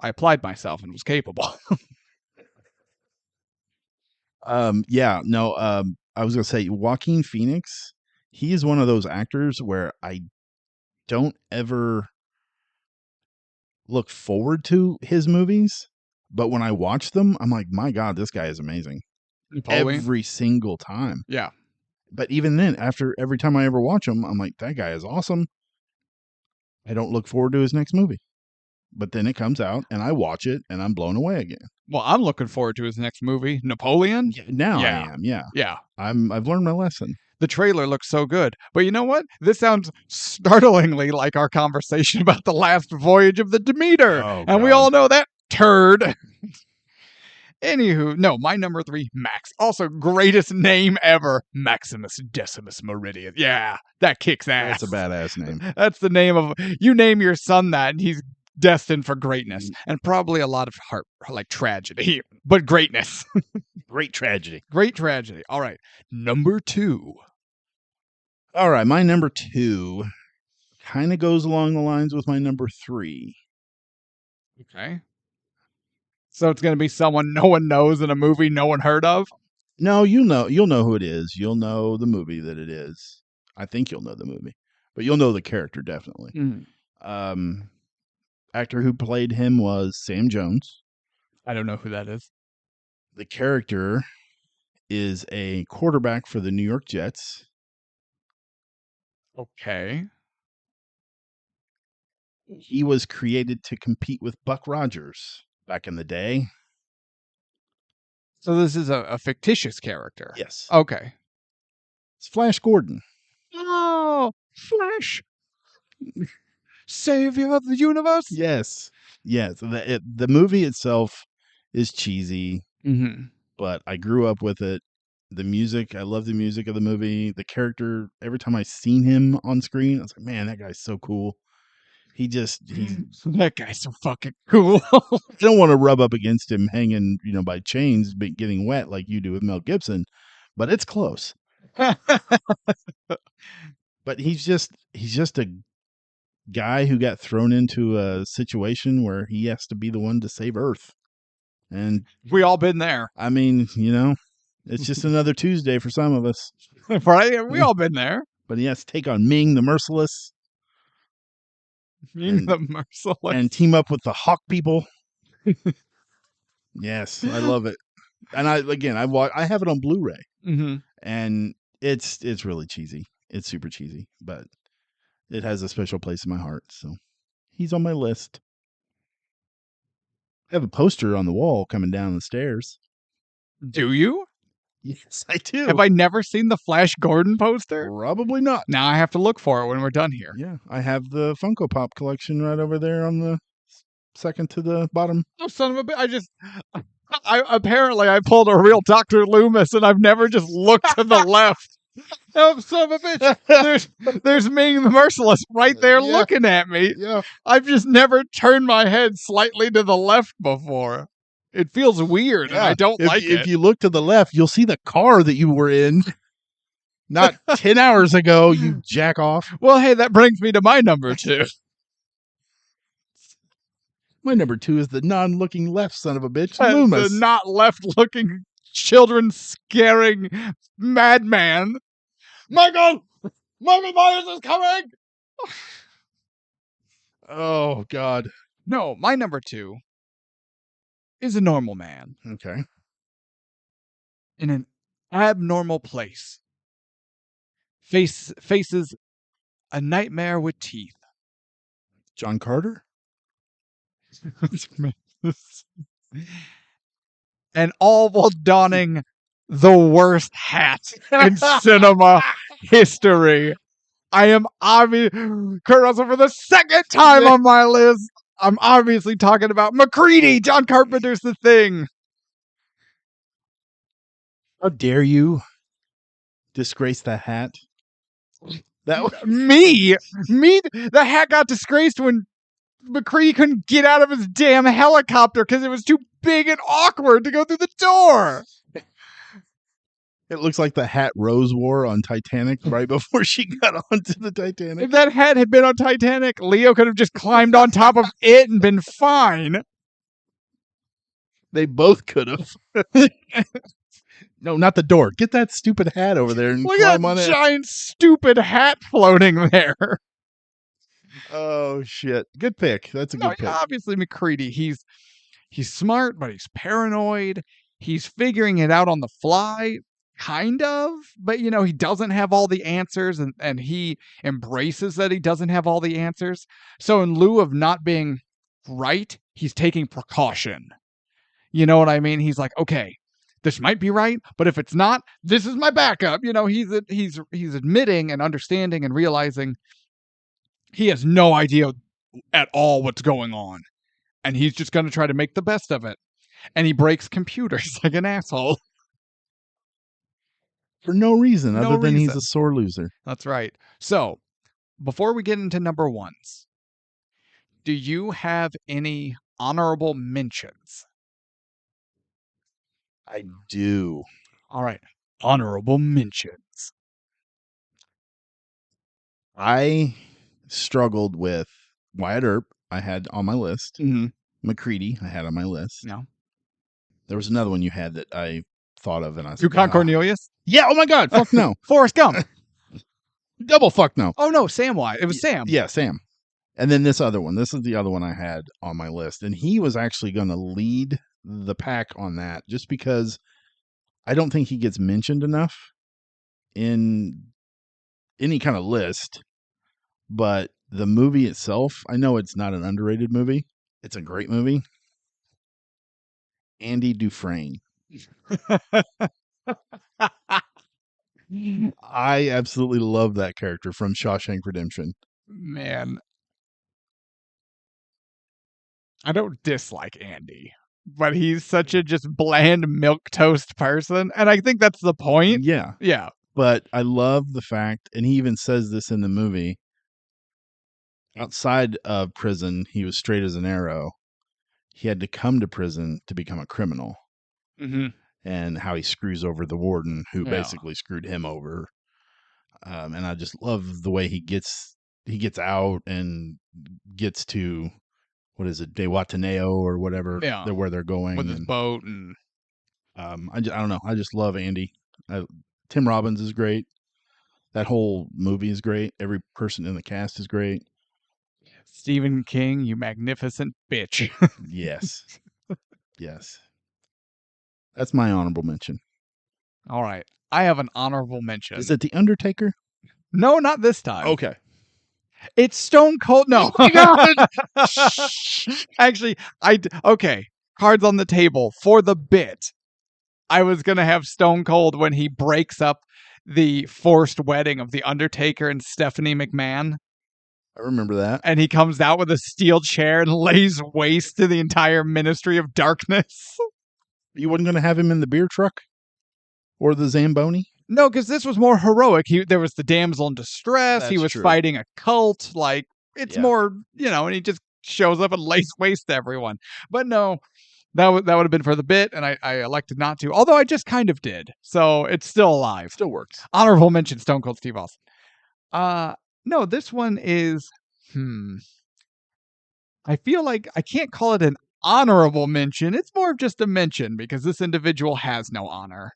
I applied myself and was capable. I was gonna say Joaquin Phoenix. He is one of those actors where I don't ever look forward to his movies, but when I watch them, I'm like, my God, this guy is amazing. Napoleon. Every single time. Yeah. But even then, after every time I ever watch him, I'm like, that guy is awesome. I don't look forward to his next movie. But then it comes out and I watch it and I'm blown away again. Well, I'm looking forward to his next movie, Napoleon. Now Yeah. I am, yeah. Yeah. I've learned my lesson. The trailer looks so good. But you know what? This sounds startlingly like our conversation about the last voyage of the Demeter. Oh, and we God. all know that turd. Anywho, no, my number 3, Max. Also, greatest name ever, Maximus Decimus Meridian. Yeah, that kicks ass. That's a badass name. That's the name of, you name your son that, and he's destined for greatness. And probably a lot of tragedy, but greatness. Great tragedy. Great tragedy. All right, number 2. All right, my number 2 kind of goes along the lines with my number 3. Okay. So it's going to be someone no one knows in a movie no one heard of? No, you'll know who it is. You'll know the movie that it is. I think you'll know the movie, but you'll know the character definitely. Mm. Actor who played him was Sam Jones. I don't know who that is. The character is a quarterback for the New York Jets. Okay. He was created to compete with Buck Rogers back in the day. So this is a fictitious character. Yes. Okay. It's Flash Gordon. Oh, Flash. Savior of the universe? Yes. Yes. The movie itself is cheesy, but I grew up with it. The music, I love the music of the movie. The character, every time I seen him on screen, I was like, man, that guy's so cool. That guy's so fucking cool. I don't want to rub up against him hanging, by chains, but getting wet like you do with Mel Gibson, but it's close. But he's just a guy who got thrown into a situation where he has to be the one to save Earth. And we all been there. I mean, it's just another Tuesday for some of us. Right? We all been there. But he has to take on Ming the Merciless. Ming the Merciless. And team up with the Hawk people. Yes, I love it. And I have it on Blu-ray. And it's really cheesy. It's super cheesy, but it has a special place in my heart. So he's on my list. I have a poster on the wall coming down the stairs. Do you? Yes, I do. Have I never seen the Flash Gordon poster? Probably not. Now I have to look for it when we're done here. Yeah, I have the Funko Pop collection right over there on the second to the bottom. Oh, son of a bitch. I apparently I pulled a real Dr. Loomis and I've never just looked to the left. Oh, son of a bitch. There's Ming the Merciless right there Yeah. looking at me. Yeah. I've just never turned my head slightly to the left before. It feels weird, and I don't like If it. you look to the left, you'll see the car that you were in not 10 hours ago, you jack off. Well, hey, that brings me to my number 2. My number 2 is the non-looking left son of a bitch, That's Loomis. the not left-looking, children-scaring madman. Michael Myers is coming! Oh, God. No, my number 2 is a normal man Okay. in an abnormal place. Faces a nightmare with teeth. John Carter? And all while donning the worst hat in cinema history. I am Kurt Russell for the second time on my list. I'm obviously talking about MacReady, John Carpenter's The Thing. How dare you disgrace the hat? That was Me, the hat got disgraced when MacReady couldn't get out of his damn helicopter because it was too big and awkward to go through the door. It looks like the hat Rose wore on Titanic right before she got onto the Titanic. If that hat had been on Titanic, Leo could have just climbed on top of it and been fine. They both could have. No, not the door. Get that stupid hat over there and Look at climb on that it. giant, stupid hat floating there. Oh shit! Good pick. That's a No, good pick. yeah, obviously MacReady. He's smart, but he's paranoid. He's figuring it out on the fly, kind of. But he doesn't have all the answers, and he embraces that he doesn't have all the answers. So in lieu of not being right, he's taking precaution. You know what I mean? He's like, okay, this might be right, but if it's not, this is my backup. He's admitting and understanding and realizing he has no idea at all what's going on, and he's just going to try to make the best of it. And he breaks computers like an asshole. For no reason No other than he's reason. a sore loser. That's right. So, before we get into number ones, do you have any honorable mentions? I do. All right. Honorable mentions. I struggled with Wyatt Earp. I had on my list. Mm-hmm. MacReady. I had on my list. No. There was another one you had that I thought of, and I said, Yukon Cornelius? Yeah. Oh my God. Fuck no. Forrest Gump. Double fuck no. Oh no, Samwise. It was Sam. Yeah, Sam. And then this other one. This is the other one I had on my list, and he was actually going to lead the pack on that, just because I don't think he gets mentioned enough in any kind of list. But the movie itself, I know it's not an underrated movie. It's a great movie. Andy Dufresne. I absolutely love that character from Shawshank Redemption. Man. I don't dislike Andy, but he's such a just bland milquetoast person, and I think that's the point. Yeah. Yeah. But I love the fact, and he even says this in the movie, outside of prison, he was straight as an arrow. He had to come to prison to become a criminal. Mm-hmm. And how he screws over the warden who Yeah. basically screwed him over. And I just love the way he gets out and gets to, what is it, De Wataneo or whatever, Yeah. where they're going. With his boat and I don't know. I just love Andy. Tim Robbins is great. That whole movie is great. Every person in the cast is great. Stephen King, you magnificent bitch. Yes. Yes. That's my honorable mention. All right. I have an honorable mention. Is it The Undertaker? No, not this time. Okay. It's Stone Cold. No. Oh my God. Actually, okay. Cards on the table for the bit. I was going to have Stone Cold when he breaks up the forced wedding of The Undertaker and Stephanie McMahon. I remember that. And he comes out with a steel chair and lays waste to the entire Ministry of Darkness. You wasn't going to have him in the beer truck or the Zamboni? No, because this was more heroic. There was the damsel in distress. He That's was true. fighting a cult. Like, it's Yeah. more, and he just shows up and lays waste to everyone. But no, that would have been for the bit, and I elected not to. Although I just kind of did, so it's still alive. Still works. Honorable mention: Stone Cold Steve Austin. No, this one is. I feel like I can't call it an honorable mention. It's more of just a mention because this individual has no honor.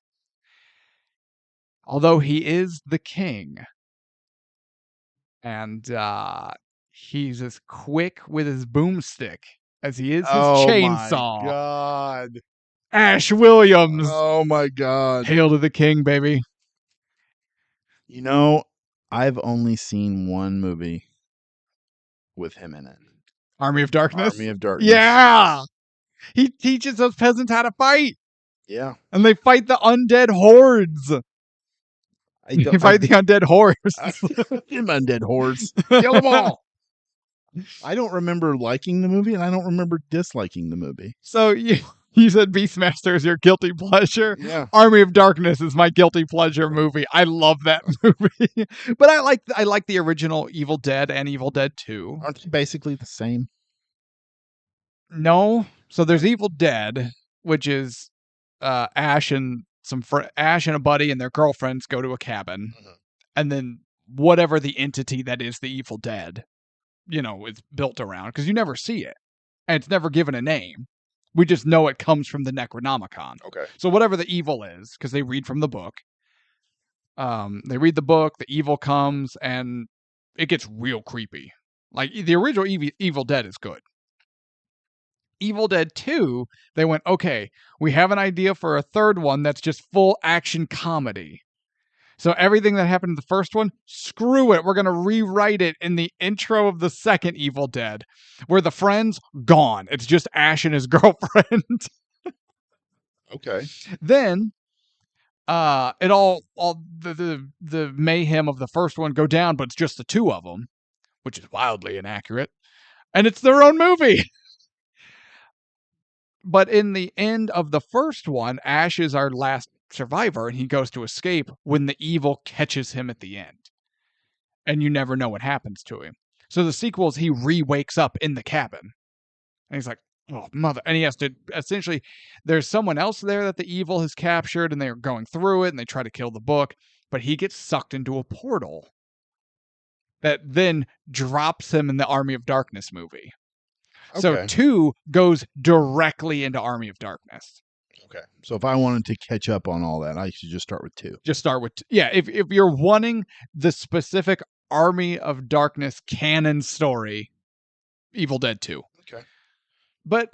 Although he is the king. And he's as quick with his boomstick as he is his chainsaw. My God. Ash Williams. Oh my God. Hail to the king, baby. You know, I've only seen one movie with him in it. Army of Darkness? Army of Darkness. Yeah. He teaches those peasants how to fight. Yeah. And they fight the undead hordes. They fight the undead hordes. Them undead hordes. Kill them all. I don't remember liking the movie, and I don't remember disliking the movie. So you said Beastmaster is your guilty pleasure. Yeah. Army of Darkness is my guilty pleasure movie. I love that movie. But I like the original Evil Dead and Evil Dead 2. Aren't they basically the same? No. So there's Evil Dead, which is Ash and Ash and a buddy and their girlfriends go to a cabin. Mhm. And then whatever the entity that is the Evil Dead, is built around, because you never see it. And it's never given a name. We just know it comes from the Necronomicon. Okay. So whatever the evil is, because they read from the book. They read the book, the evil comes, and it gets real creepy. Like, the original Evil Dead is good. Evil Dead 2, they went, okay, we have an idea for a third one that's just full action comedy. So everything that happened in the first one, screw it. We're going to rewrite it in the intro of the second Evil Dead, where the friends, gone. It's just Ash and his girlfriend. Okay. Then it all the mayhem of the first one go down, but it's just the two of them, which is wildly inaccurate. And it's their own movie. But in the end of the first one, Ash is our last survivor, and he goes to escape when the evil catches him at the end. And you never know what happens to him. So the sequel is he re-wakes up in the cabin. And he's like, oh, mother. And he has to, essentially, there's someone else there that the evil has captured, and they're going through it, and they try to kill the book. But he gets sucked into a portal that then drops him in the Army of Darkness movie. So Okay. 2 goes directly into Army of Darkness. Okay. So if I wanted to catch up on all that, I should just start with 2. Just start with, if you're wanting the specific Army of Darkness canon story, Evil Dead 2. Okay. But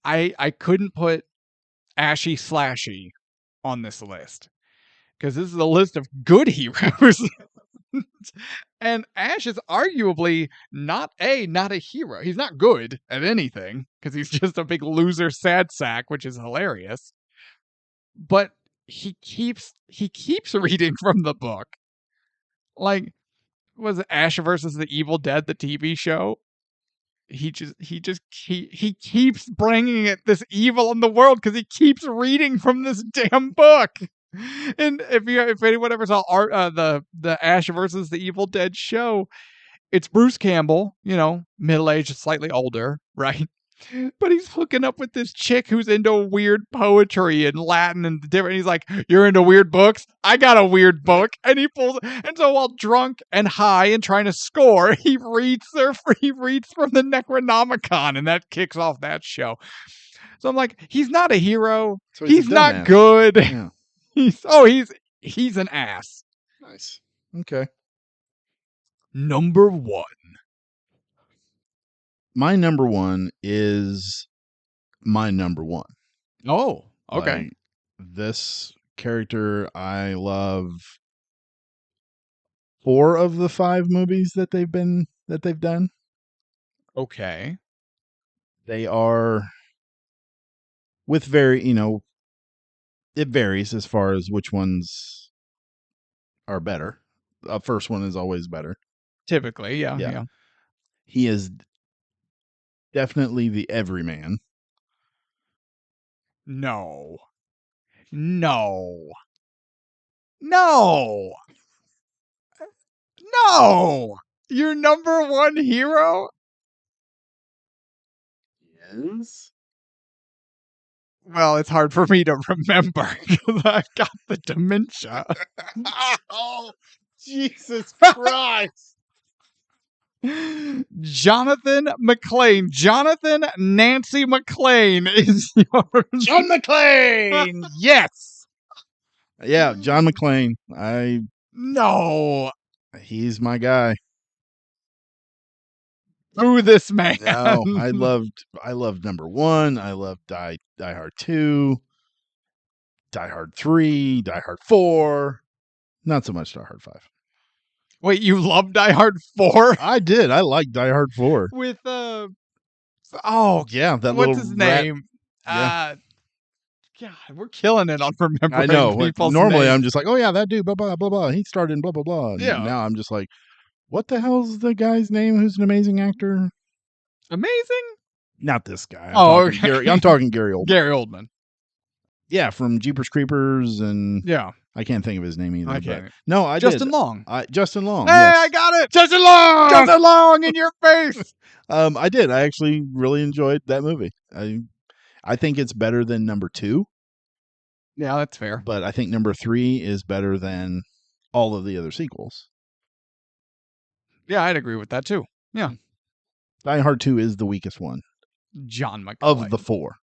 I couldn't put Ashy Slashy on this list, because this is a list of good heroes. And Ash is arguably not a hero. He's not good at anything, because he's just a big loser sad sack, which is hilarious. But he keeps reading from the book. Like, was it Ash versus the Evil Dead, the TV show? He keeps bringing it, this evil in the world, because he keeps reading from this damn book. And if anyone ever saw the Ash versus the Evil Dead show, it's Bruce Campbell, middle-aged, slightly older, right? But he's hooking up with this chick who's into weird poetry and Latin and different. He's like, "You're into weird books? I got a weird book." And he pulls, and so while drunk and high and trying to score, he reads from the Necronomicon, and that kicks off that show. So I'm like, he's not a hero. So he's a not dumbass. good. Yeah. He's an ass. Nice. Okay. Number 1. My number 1 is my number 1. Oh, okay. Like, this character, I love 4 of the 5 movies that they've done. Okay. They are with it varies as far as which ones are better. The first one is always better. Typically, yeah. He is definitely the everyman. No. No. No. Your number one hero? Yes. Well, it's hard for me to remember because I've got the dementia. Oh, Jesus Christ. Jonathan McClane. Jonathan Nancy McClane is your John McClane. yes. Yeah, John McClane. No. He's my guy. Who this man? No, I loved number 1. I loved Die Hard 2, Die Hard 3, Die Hard 4. Not so much Die Hard 5. Wait, you love Die Hard 4? I did. I like Die Hard 4. With Yeah, that what's little his rat- name? Yeah. God, we're killing it on remembering I know. people's Normally, names. I'm just like, oh yeah, that dude, blah blah blah blah. He started in blah blah blah. Yeah. Now I'm just like, what the hell's the guy's name? Who's an amazing actor? Amazing. Not this guy. Okay. I'm talking Gary Oldman. Gary Oldman. Yeah, from Jeepers Creepers, and Yeah. I can't think of his name either. I but- can't. No, I Justin did. Long. Justin Long. Hey, yes. I got it. Justin Long. Justin Long in your face. I did. I actually really enjoyed that movie. I think it's better than number 2, Yeah, that's fair. but I think number 3 is better than all of the other sequels. Yeah, I'd agree with that too. Yeah. Die Hard 2 is the weakest one John McClane. of the 4.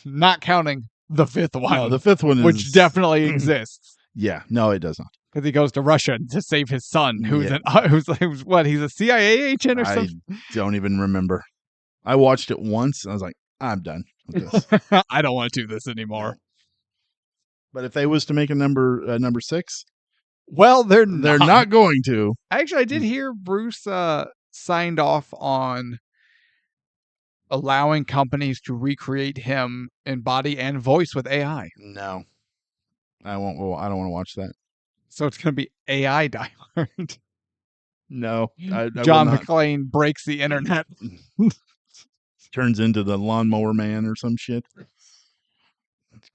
Not counting the fifth one. No, the 5th one is which definitely exists. Yeah, no, it does not. Because he goes to Russia to save his son, who's Yeah. who's what? He's a CIA agent or I something. don't even remember. I watched it once and I was like, I'm done with this. I don't want to do this anymore. But if they was to make a number 6, Well, they're not going to. Actually, I did hear Bruce signed off on allowing companies to recreate him in body and voice with AI. No, I won't. Well, I don't want to watch that. So it's going to be AI Die Hard. No, I John will not. McClane breaks the internet. Turns into the Lawnmower Man or some shit.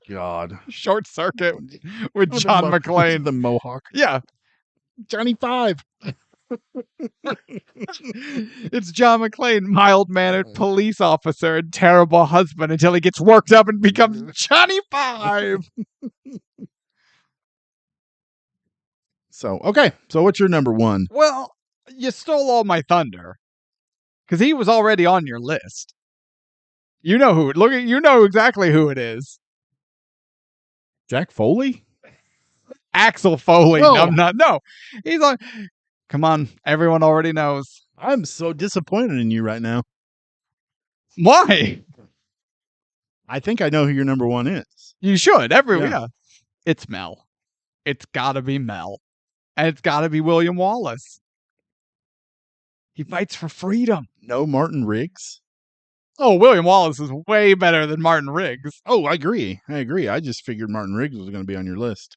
God, Short circuit with John McClane. the Mohawk. Yeah. Johnny 5. It's John McClane, mild-mannered police officer and terrible husband until he gets worked up and becomes Johnny 5. So, okay. So what's your number 1? Well, you stole all my thunder. Because he was already on your list. You know who. You know exactly who it is. Jack Foley? Axel Foley. No. No, I'm not. No. He's on. Come on. Everyone already knows. I'm so disappointed in you right now. Why? I think I know who your number 1 is. You should. Yeah. Yeah. It's Mel. It's got to be Mel. And it's got to be William Wallace. He fights for freedom. No Martin Riggs? Oh, William Wallace is way better than Martin Riggs. Oh, I agree. I just figured Martin Riggs was going to be on your list.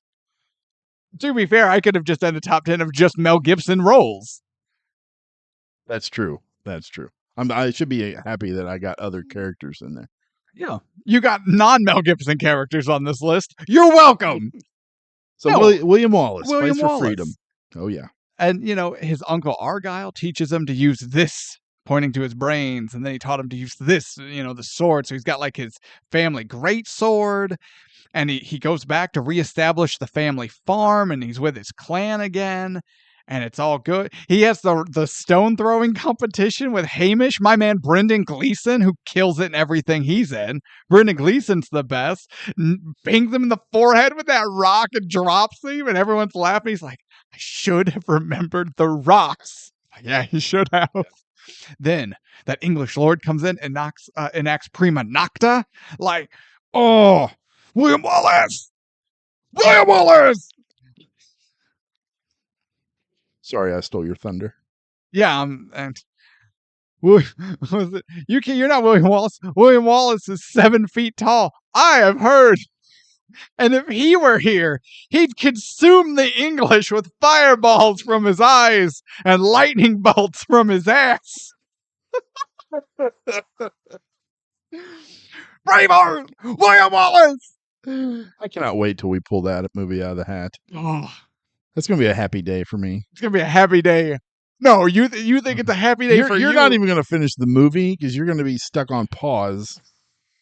To be fair, I could have just done a top 10 of just Mel Gibson roles. That's true. I should be happy that I got other characters in there. Yeah. You got non-Mel Gibson characters on this list. You're welcome. So No. William Wallace William fights for Wallace. freedom. Oh, yeah. And, his uncle Argyle teaches him to use this, pointing to his brains. And then he taught him to use this, the sword. So he's got like his family great sword. And he goes back to reestablish the family farm. And he's with his clan again. And it's all good. He has the stone throwing competition with Hamish, my man Brendan Gleeson, who kills it in everything he's in. Brendan Gleeson's the best. Bangs him in the forehead with that rock and drops him, and everyone's laughing. He's like, I should have remembered the rocks. Yeah, you should have. Then that English lord comes in and enacts prima nocta. Like, oh, William Wallace! William Wallace! Sorry, I stole your thunder. Yeah, and you're not William Wallace. William Wallace is 7 feet tall. I have heard. And if he were here, he'd consume the English with fireballs from his eyes and lightning bolts from his ass. Braveheart! William Wallace! I cannot wait till we pull that movie out of the hat. Oh, That's going to be a happy day for me. it's gonna be a happy day. No, you think it's a happy day for you? You're not even going to finish the movie because you're going to be stuck on pause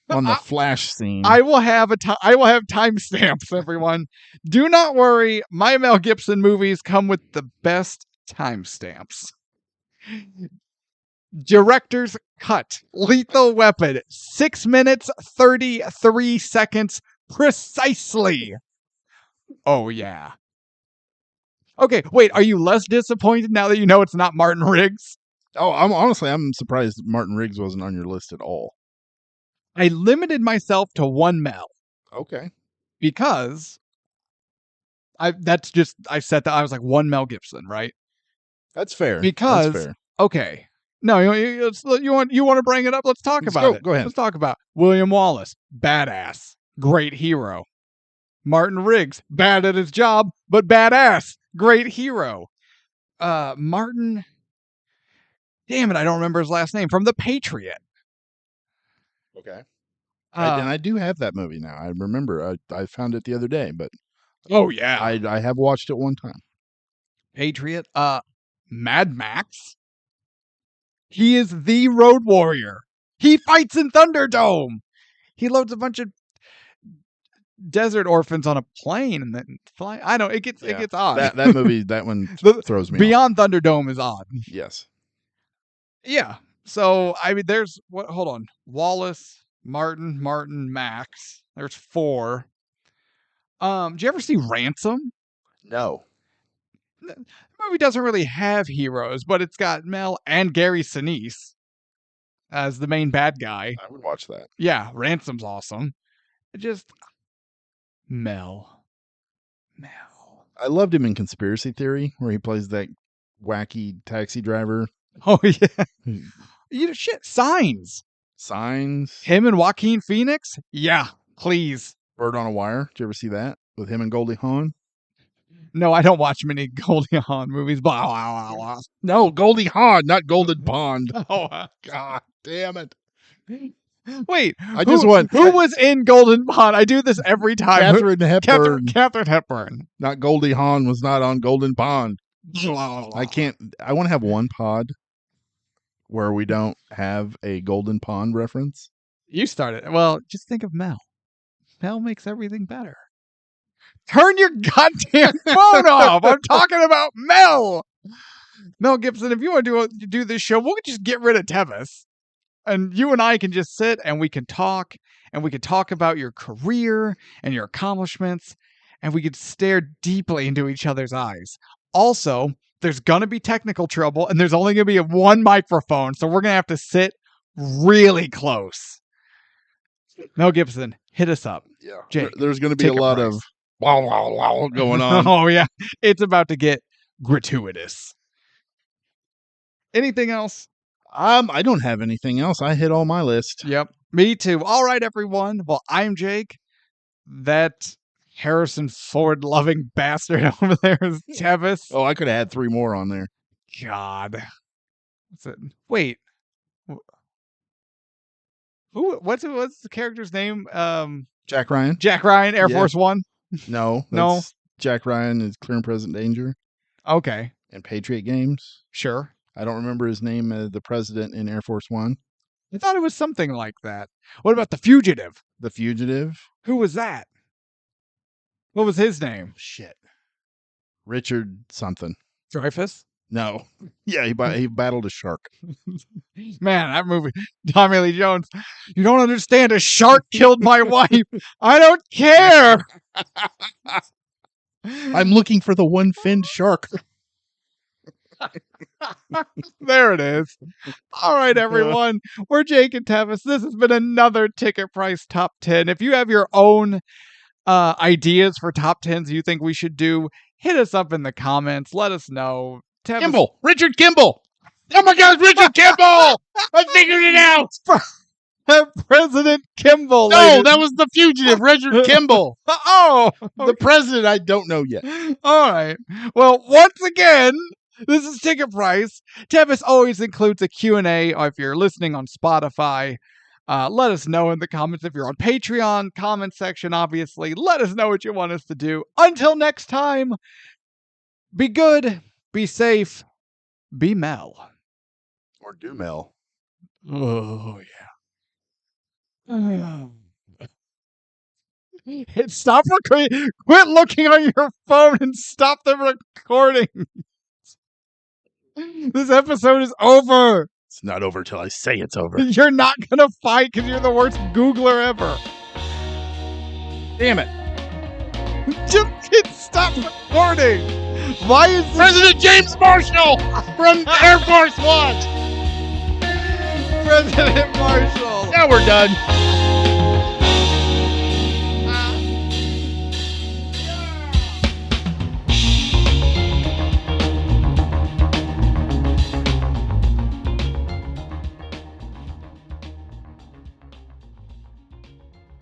on the flash scene. I will have timestamps, everyone. Do not worry. My Mel Gibson movies come with the best timestamps. Director's cut. Lethal Weapon. 6 minutes, 33 seconds precisely. Oh, yeah. Okay, wait. Are you less disappointed now that you know it's not Martin Riggs? Oh, I'm surprised Martin Riggs wasn't on your list at all. I limited myself to one Mel Okay. because I said that I was like one Mel Gibson, right? That's fair. Because That's fair. okay, no, you want to bring it up? Let's talk about it. Go ahead. Let's talk about William Wallace, badass, great hero. Martin Riggs, bad at his job, but badass, great hero. Martin, damn it, I don't remember his last name, from The Patriot. Okay. And I do have that movie now. I remember. I found it the other day, but oh yeah, I have watched it one time. Patriot. Mad Max. He is the road warrior. He fights in Thunderdome. He loads a bunch of desert orphans on a plane and then fly. I don't. It gets odd. That movie, that one throws me Beyond Thunderdome is odd. off. Yes. Yeah. So I mean, there's what? Hold on. Wallace, Martin, Max. There's 4. Did you ever see Ransom? No. The movie doesn't really have heroes, but it's got Mel and Gary Sinise as the main bad guy. I would watch that. Yeah, Ransom's awesome. It just Mel. I loved him in Conspiracy Theory, where he plays that wacky taxi driver. Oh yeah. Shit. Signs. Him and Joaquin Phoenix? Yeah, please. Bird on a Wire. Did you ever see that with him and Goldie Hawn? No, I don't watch many Goldie Hawn movies. Blah, blah, blah, blah. No, Goldie Hawn, not Golden Pond. Oh, God damn it. Wait, Who was in Golden Pond? I do this every time. Katharine Hepburn. Katharine Hepburn. Not Goldie Hawn was not on Golden Pond. I want to have one pod where we don't have a Golden Pond reference. You started. Well, just think of Mel. Mel makes everything better. Turn your goddamn phone off. I'm talking about Mel. Mel Gibson, if you want to do this show, we'll just get rid of Tevis. And you and I can just sit and we can talk. And we can talk about your career and your accomplishments. And we could stare deeply into each other's eyes. Also, there's going to be technical trouble. And there's only going to be one microphone. So we're going to have to sit really close. Mel Gibson, hit us up. Yeah. Jake, there's going to be a lot of wow, wow, wow going on. Oh, yeah. It's about to get gratuitous. Anything else? I don't have anything else. I hit all my list. Yep. Me too. All right, everyone. Well, I'm Jake. That Harrison Ford loving bastard over there is Tevis. Oh, I could have had 3 more on there. God. What's it? Wait. What's the character's name? Jack Ryan. Jack Ryan, Air Yeah. Force One. No. Jack Ryan is Clear and Present Danger. Okay. And Patriot Games. Sure. I don't remember his name as the president in Air Force One. I thought it was something like that. What about The Fugitive? The Fugitive. Who was that? What was his name? Shit. Richard something. Dreyfuss? No. Yeah, he battled a shark. Man, that movie. Tommy Lee Jones. You don't understand. A shark killed my wife. I don't care. I'm looking for the one-finned shark. There it is. All right, everyone. We're Jake and Tevis. This has been another Ticket Price Top 10. If you have your own ideas for top 10s you think we should do, hit us up in the comments. Let us know. Tevis. Kimball. Richard Kimball. Oh my God, Richard Kimball! I figured it out. President Kimball. No, ladies. that was the fugitive, Richard Kimball. Oh, The president, I don't know yet. all right. Well, once again, this is Ticket Price. Tevis always includes a Q&A if you're listening on Spotify. Let us know in the comments if you're on Patreon, comment section, obviously. Let us know what you want us to do. Until next time, be good, be safe, be Mel. Or do Mel. Oh, yeah. Stop recording. Quit looking on your phone and stop the recording. This episode is over. It's not over till I say it's over. You're not going to fight because you're the worst Googler ever. Damn it. Just stop recording. Why is this President James Marshall from Air Force One. President Marshall? Now we're done.